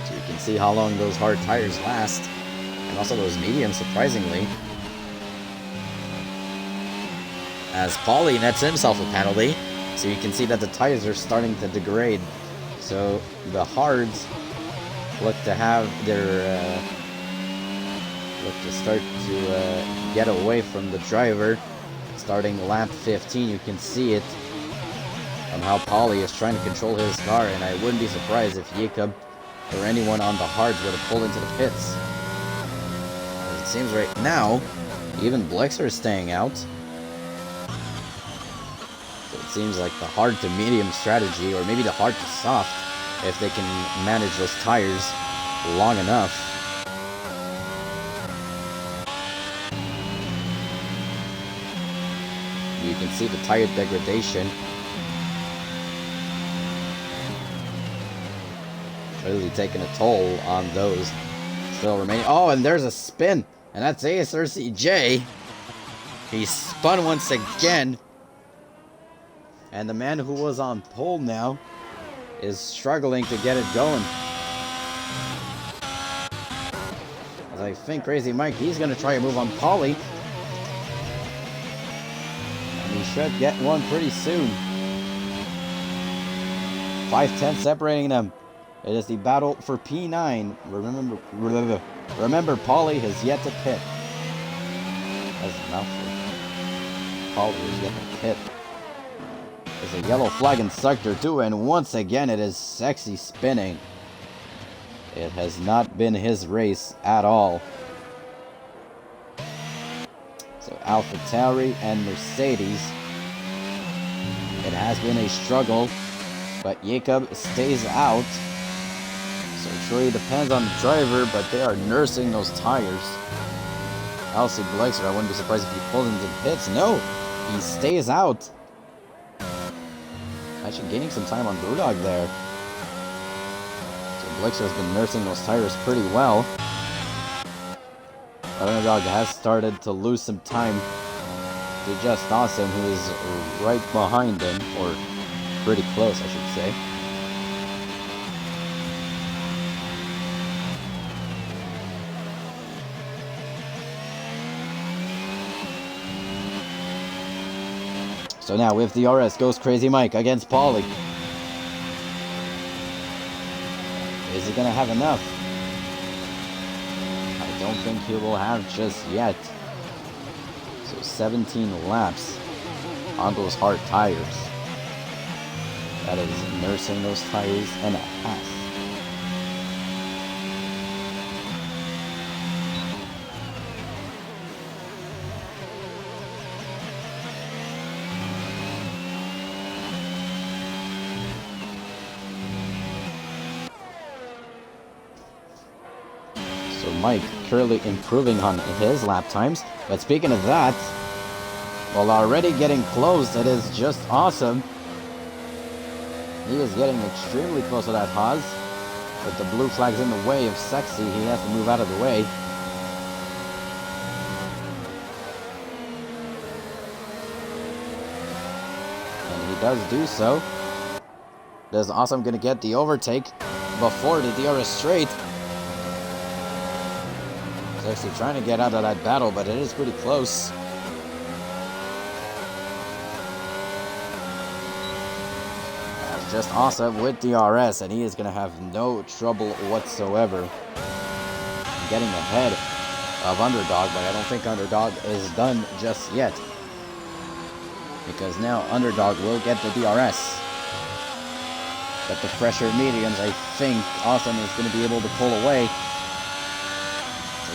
So you can see how long those hard tires last, and also those mediums, surprisingly. As Polly nets himself a penalty, so you can see that the tires are starting to degrade. So the hards look to have their start to get away from the driver. Starting lap 15, you can see it. Somehow Polly is trying to control his car, and I wouldn't be surprised if Jacob or anyone on the hards would have pulled into the pits. As it seems right now, even Blixer is staying out. So it seems like the hard to medium strategy, or maybe the hard to soft, if they can manage those tires long enough. You can see the tire degradation. Really taking a toll on those still remaining. Oh, and there's a spin, and that's ASRCJ. He spun once again, and the man who was on pole now is struggling to get it going. As I think Crazy Mike, he's gonna try a move on Polly, and he should get one pretty soon. 5/10 separating them. It is the battle for P9. Remember, Polly has yet to pit. That's a mouthful. Polly is yet to pit. There's a yellow flag in Sector 2, and once again it is Sexy spinning. It has not been his race at all. So AlphaTauri and Mercedes. It has been a struggle, but Jacob stays out. So it really depends on the driver, but they are nursing those tires. Elsie Blixer, I wouldn't be surprised if he pulls into the pits. No, he stays out. Actually gaining some time on Brewdog there. So Blixer has been nursing those tires pretty well. Underdog has started to lose some time to Just Awesome, who is right behind him, or pretty close, I should say. So now with the RS goes Crazy Mike against Polly. Is he gonna have enough? I don't think he will have just yet. So 17 laps on those hard tires. That is nursing those tires and a half. So Mike currently improving on his lap times. But speaking of that, well, already getting close, it is Just Awesome. He is getting extremely close to that Haas. But the blue flag's in the way of Sexy. He has to move out of the way. And he does do so. Is Awesome going to get the overtake before the DRS straight? Actually trying to get out of that battle, but it is pretty close. That's Just Awesome with DRS, and he is going to have no trouble whatsoever getting ahead of Underdog, but I don't think Underdog is done just yet, because now Underdog will get the DRS. But the fresher mediums, I think Awesome is going to be able to pull away.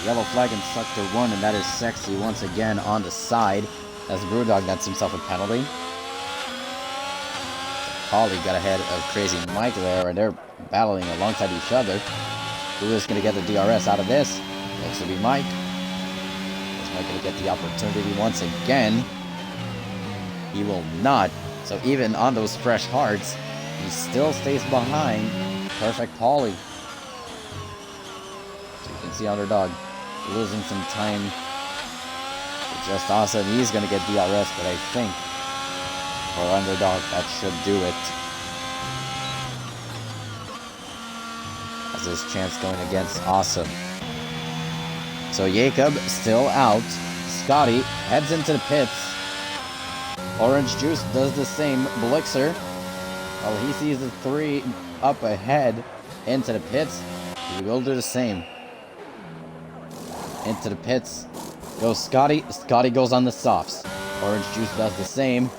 Yellow flag in Sector 1, and that is Sexy once again on the side as Brewdog nets himself a penalty. Polly got ahead of Crazy Mike there, and they're battling alongside each other. Who is going to get the DRS out of this? Looks to be Mike. Is Mike going to get the opportunity once again? He will not. So even on those fresh hards, he still stays behind. Perfect Polly. So you can see Underdog losing some time. Just Awesome, he's going to get DRS, but I think for Underdog, that should do it. As his chance going against Awesome. So Jacob still out. Scotty heads into the pits. Orange Juice does the same. Blixer, well, he sees the 3 up ahead into the pits. He will do the same. Into the pits goes Scotty. Scotty goes on the softs. Orange Juice does the same.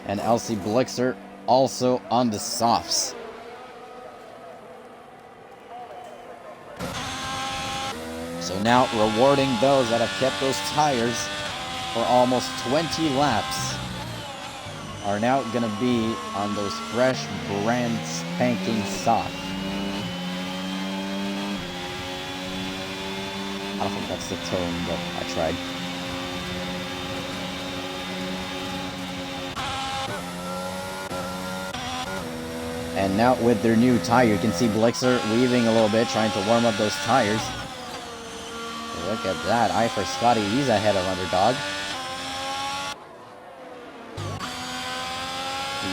And LC Blixer also on the softs. So now rewarding those that have kept those tires for almost 20 laps are now going to be on those fresh, brand spanking soft. I don't think that's the tone, but I tried. And now with their new tire, you can see Blixer weaving a little bit, trying to warm up those tires. Look at that. Eye for Scotty. He's ahead of Underdog.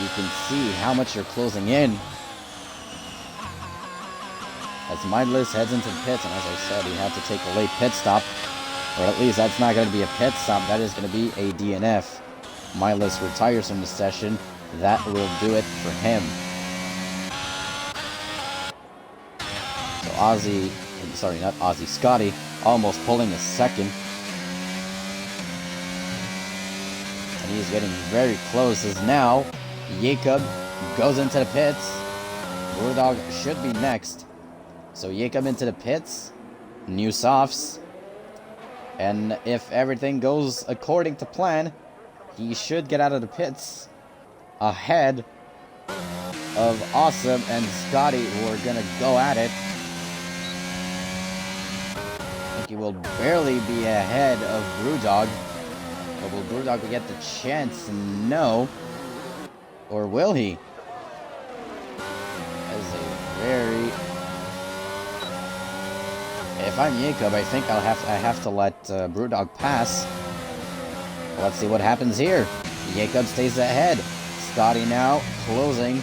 You can see how much you're closing in. As Mindless heads into the pits, and as I said, he had to take a late pit stop. Or at least that's not going to be a pit stop. That is going to be a DNF. Mindless retires from the session. That will do it for him. So Ozzy, sorry, not Ozzy, Scotty, almost pulling a second. And he's getting very close as now Jacob goes into the pits. Brewdog should be next. So Jacob into the pits. New softs. And if everything goes according to plan, he should get out of the pits ahead of Awesome and Scotty, who are going to go at it. I think he will barely be ahead of Brewdog. But will Brewdog get the chance? No. Or will he? That is a very... If I'm Jacob, I think I have to let Brewdog pass. Let's see what happens here. Jacob stays ahead. Scotty now closing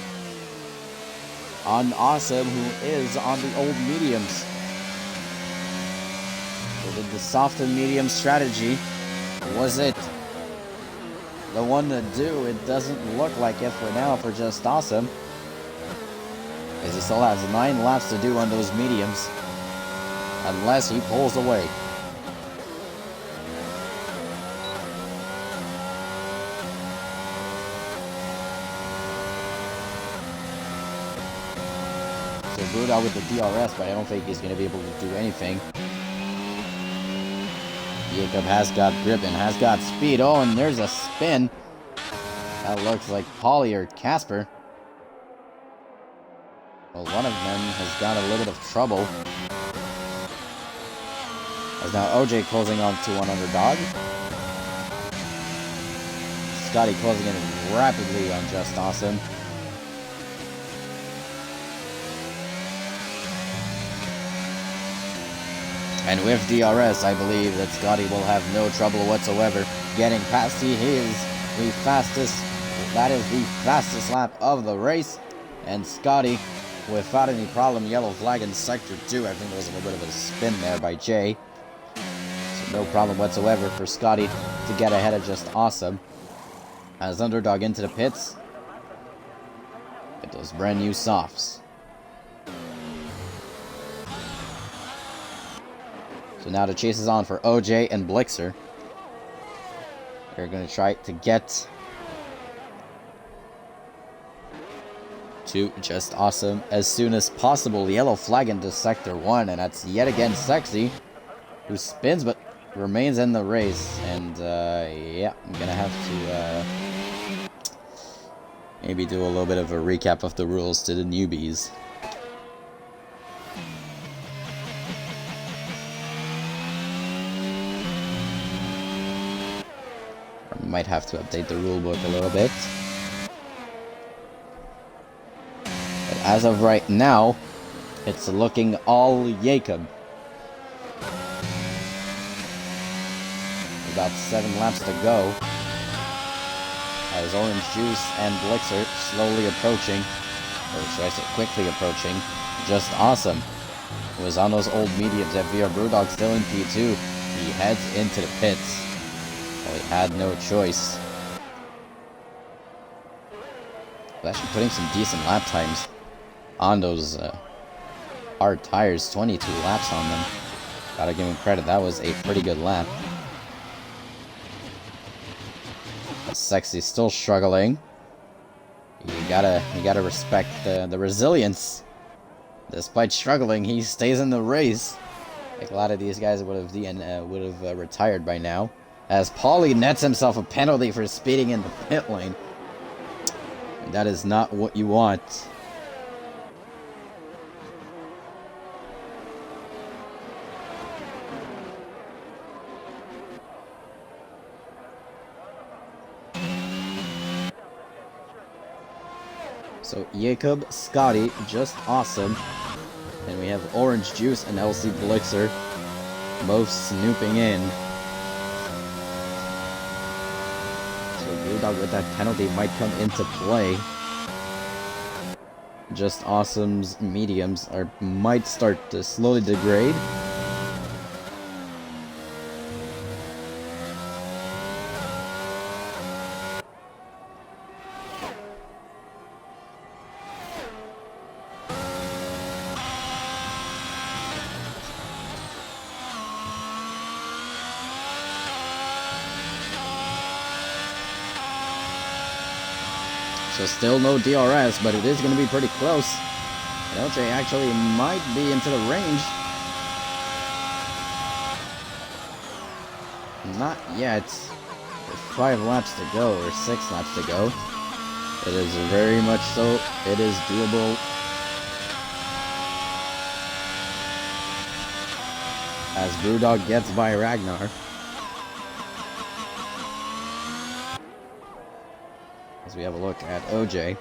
on Awesome, who is on the old mediums. So did the soft and medium strategy, was it the one to do? It doesn't look like it for now for Just Awesome, as he still has 9 laps to do on those mediums, unless he pulls away. So Brewdog with the DRS, but I don't think he's going to be able to do anything. Jacob has got grip and has got speed. Oh, and there's a spin. That looks like Polly or Casper. Well, one of them has got a little bit of trouble. As now OJ closing on to one Underdog. Scotty closing in rapidly on Just Awesome. And with DRS, I believe that Scotty will have no trouble whatsoever getting past the fastest. That is the fastest lap of the race. And Scotty, without any problem, yellow flag in Sector 2. I think there was a little bit of a spin there by Jay. So no problem whatsoever for Scotty to get ahead of Just Awesome. As Underdog into the pits. Get those brand new softs. So now the chase is on for OJ and Blixer. They're going to try to get to Just Awesome as soon as possible. Yellow flag into Sector 1, and that's yet again Sexy, who spins but remains in the race. And yeah, I'm going to have to maybe do a little bit of a recap of the rules to the newbies. Might have to update the rulebook a little bit. But as of right now, it's looking all Jacob. About 7 laps to go. As Orange Juice and Blixer slowly approaching, or should I say quickly approaching, Just Awesome. Who was on those old mediums at VR Brewdog still in P2. He heads into the pits. Well, he had no choice. But actually putting some decent lap times on those hard tires. 22 laps on them. Gotta give him credit. That was a pretty good lap. Sexy still struggling. You gotta respect the resilience. Despite struggling, he stays in the race. Like a lot of these guys would have retired by now. As Paulie nets himself a penalty for speeding in the pit lane. And that is not what you want. So Jacob, Scotty, just awesome. And we have Orange Juice and LC Blixer both snooping in. So Brewdog with that penalty might come into play. Just Awesome's mediums might start to slowly degrade. So still no DRS, but it is going to be pretty close. And LJ actually might be into the range. Not yet. There's 5 laps to go, or 6 laps to go. It is very much so. It is doable. As Brewdog gets by Ragnar. As we have a look at OJ.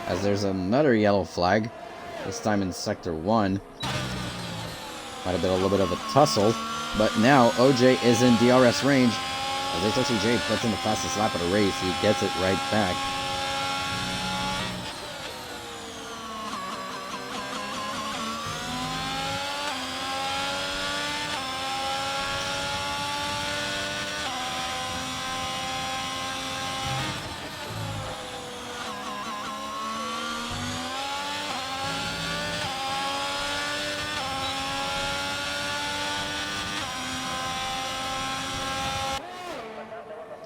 As there's another yellow flag, this time in Sector 1. Might have been a little bit of a tussle, but now OJ is in DRS range. As ASRC puts in the fastest lap of the race, he gets it right back.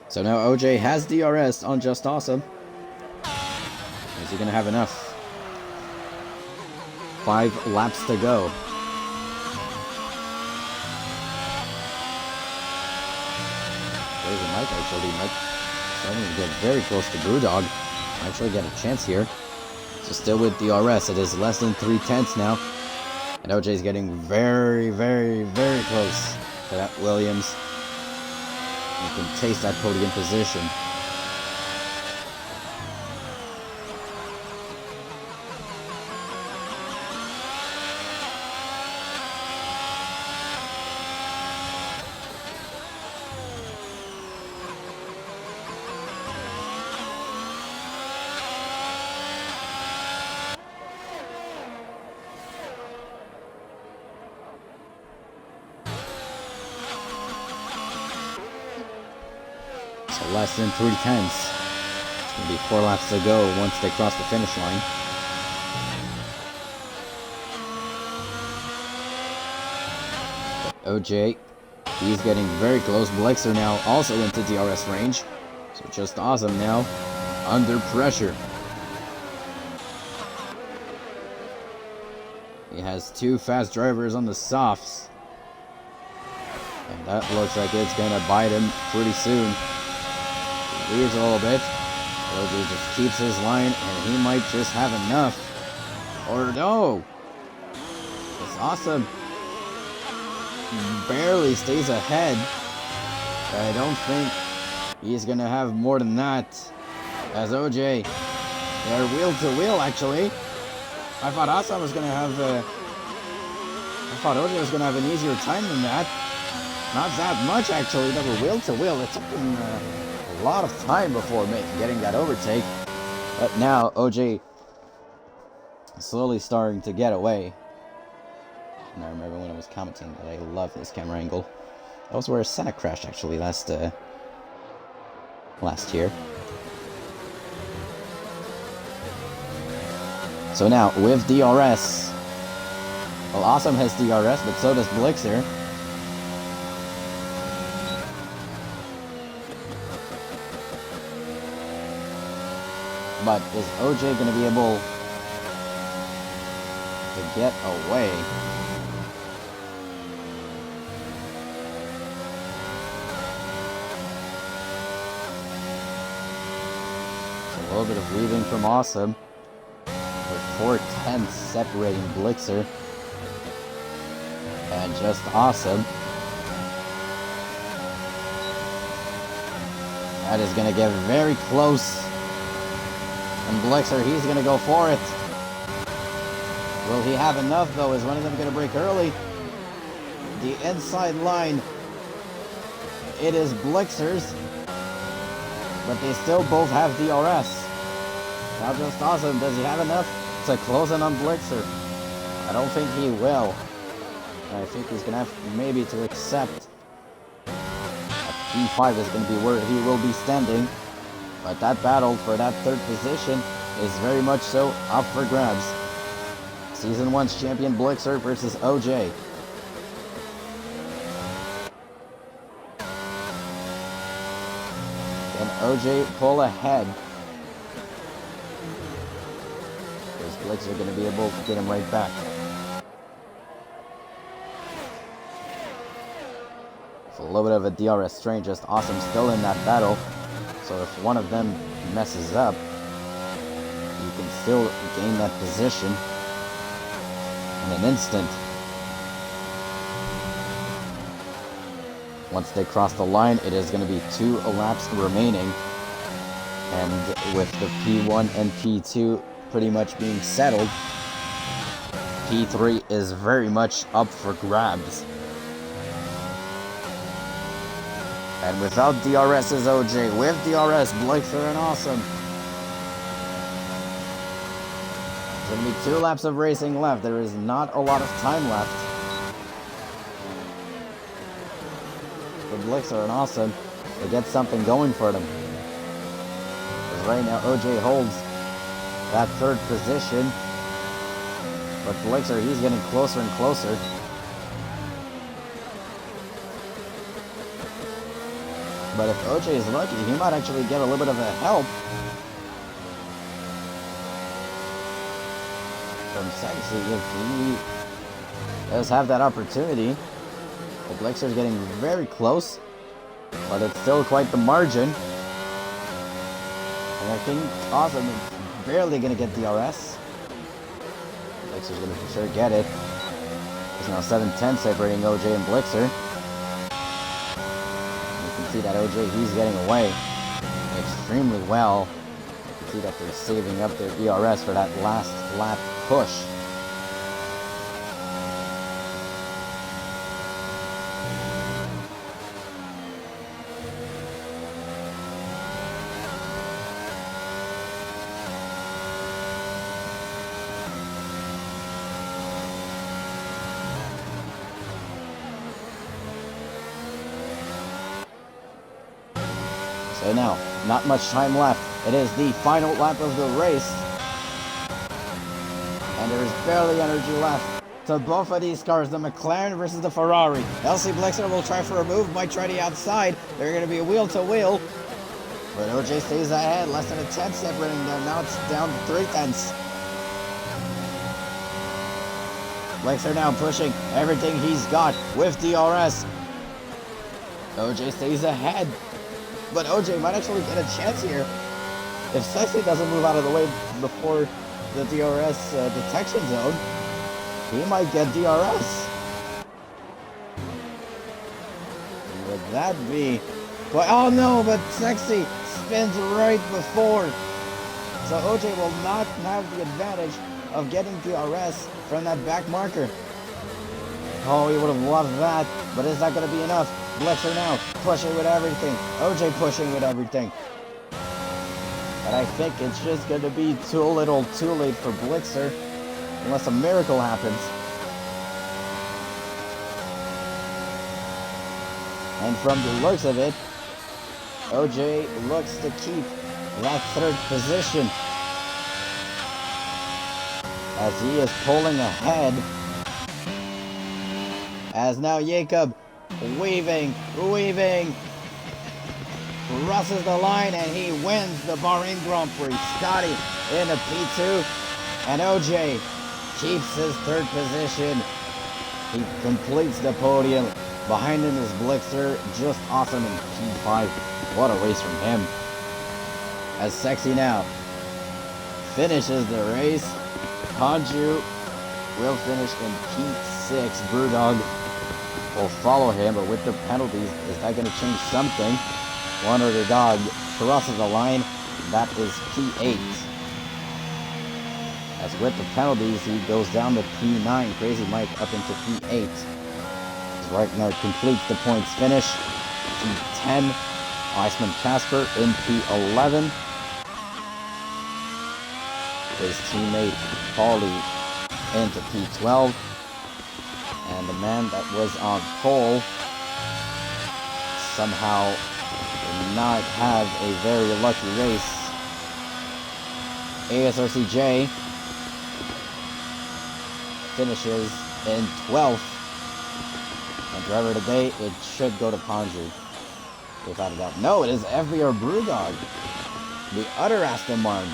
So now OJ has DRS on Just Awesome. Is he going to have enough? 5 laps to go. There's a Mike actually. Mike starting to get very close to Brewdog. Actually get a chance here. So still with DRS. It is less than 3/10 now. And OJ's getting very, very, very close to that Williams. You can taste that podium position. Less than 3/10. It's going to be 4 laps to go once they cross the finish line. But OJ, he's getting very close. Blixer now also into DRS range. So Just Awesome now under pressure. He has 2 fast drivers on the softs. And that looks like it's going to bite him pretty soon. Leaves a little bit. OJ just keeps his line, and he might just have enough. Or no! It's Awesome. Barely stays ahead. But I don't think he's gonna have more than that. As OJ, they're wheel to wheel actually. I thought Awesome was gonna have. I thought OJ was gonna have an easier time than that. Not that much actually. They were wheel to wheel. It took them a lot of time before getting that overtake. But now OJ slowly starting to get away. And I remember when I was commenting that I love this camera angle. That was where Senna crashed actually last year. So now with DRS, well, Awesome has DRS, but so does Blixer. But is OJ going to be able to get away? A little bit of weaving from Awesome, with 4/10 separating Blixer and just Awesome. That is going to get very close. And Blixer, he's going to go for it. Will he have enough, though? Is one of them going to break early? The inside line, it is Blixer's, but they still both have DRS. Now just Awesome, does he have enough to close in on Blixer? I don't think he will. I think he's going to have maybe to accept that P5 is going to be where he will be standing. But that battle for that third position is very much so up for grabs. Season 1's champion Blixer versus OJ. Can OJ pull ahead? Is Blixer going to be able to get him right back? With a little bit of a DRS strain, just Awesome still in that battle. So if one of them messes up, you can still gain that position in an instant. Once they cross the line, it is going to be 2 laps remaining. And with the P1 and P2 pretty much being settled, P3 is very much up for grabs. And without DRS is OJ. With DRS, Blixer and Awesome. There's going to be 2 laps of racing left. There is not a lot of time left for Blixer and Awesome to get something going for them. Because right now, OJ holds that third position. But Blixer, he's getting closer and closer. But if OJ is lucky, he might actually get a little bit of a help from Sexy if he does have that opportunity. The Blixer's getting very close, but it's still quite the margin. And I think Awesome is barely going to get DRS. Blixer's going to for sure get it. There's now 7-10 separating OJ and Blixer. See that OJ, he's getting away extremely well. You can see that they're saving up their ERS for that last lap push. So now, not much time left. It is the final lap of the race. And there is barely energy left to both of these cars, the McLaren versus the Ferrari. LC Blixer will try for a move, might try the outside. They're going to be wheel to wheel. But OJ stays ahead, less than a 10 separating them. Now it's down to 3/10. Blixer now pushing everything he's got with DRS. OJ stays ahead. But OJ might actually get a chance here. If Sexy doesn't move out of the way before the DRS detection zone, he might get DRS. Would that be... But, oh no, but Sexy spins right before. So OJ will not have the advantage of getting DRS from that back marker. Oh, he would have loved that, but is that going to be enough? Blixer now pushing with everything. OJ pushing with everything. But I think it's just going to be too little, too late for Blixer, unless a miracle happens. And from the looks of it, OJ looks to keep that third position as he is pulling ahead. As now Jacob weaving, crosses the line, and he wins the Bahrain Grand Prix. Scotty in a P2, and OJ keeps his third position. He completes the podium. Behind him is Blixer, just awesome in P5. What a race from him. As Sexy now finishes the race. Hanju will finish in P6. Brewdog will follow him, but with the penalties, is that going to change something? One other dog crosses the line. That is P8. As with the penalties, he goes down to P9. Crazy Mike up into P8. Reitner completes the points finish. P10. Iceman Casper in P11. His teammate Paulie into P12. And the man that was on pole somehow did not have a very lucky race. ASRCJ finishes in 12th. And driver today, it should go to Panju, without a doubt. No, it is FBR Brewdog, the other Aston Martin.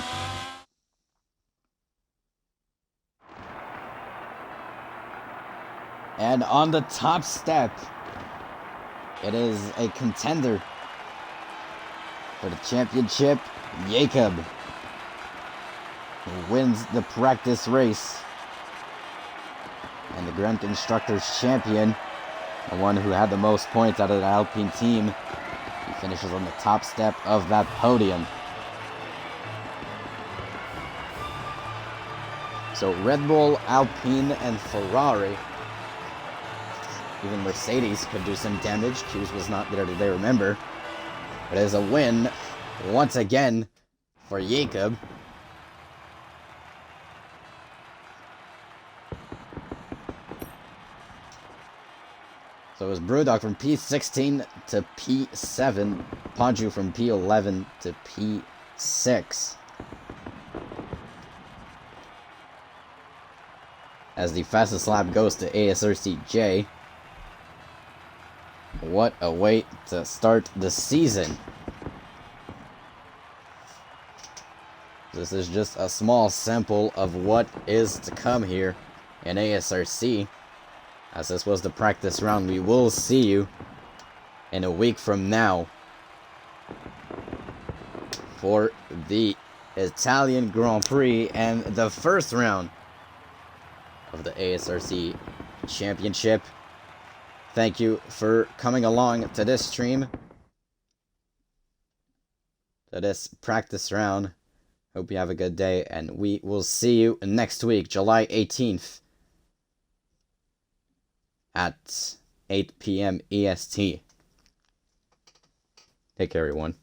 And on the top step, it is a contender for the championship, Jacob, who wins the practice race. And the Grand Constructors champion, the one who had the most points out of the Alpine team, he finishes on the top step of that podium. So Red Bull, Alpine, and Ferrari. Even Mercedes could do some damage. Q's was not there today, remember. But it is a win, once again, for Jacob. So it was Brewdog from P16 to P7. Panju from P11 to P6. As the fastest lap goes to ASRCJ. What a way to start the season. This is just a small sample of what is to come here in ASRC. As this was the practice round, we will see you in a week from now for the Italian Grand Prix and the first round of the ASRC Championship. Thank you for coming along to this stream, to this practice round. Hope you have a good day, and we will see you next week, July 18th. At 8 p.m. EST. Take care, everyone.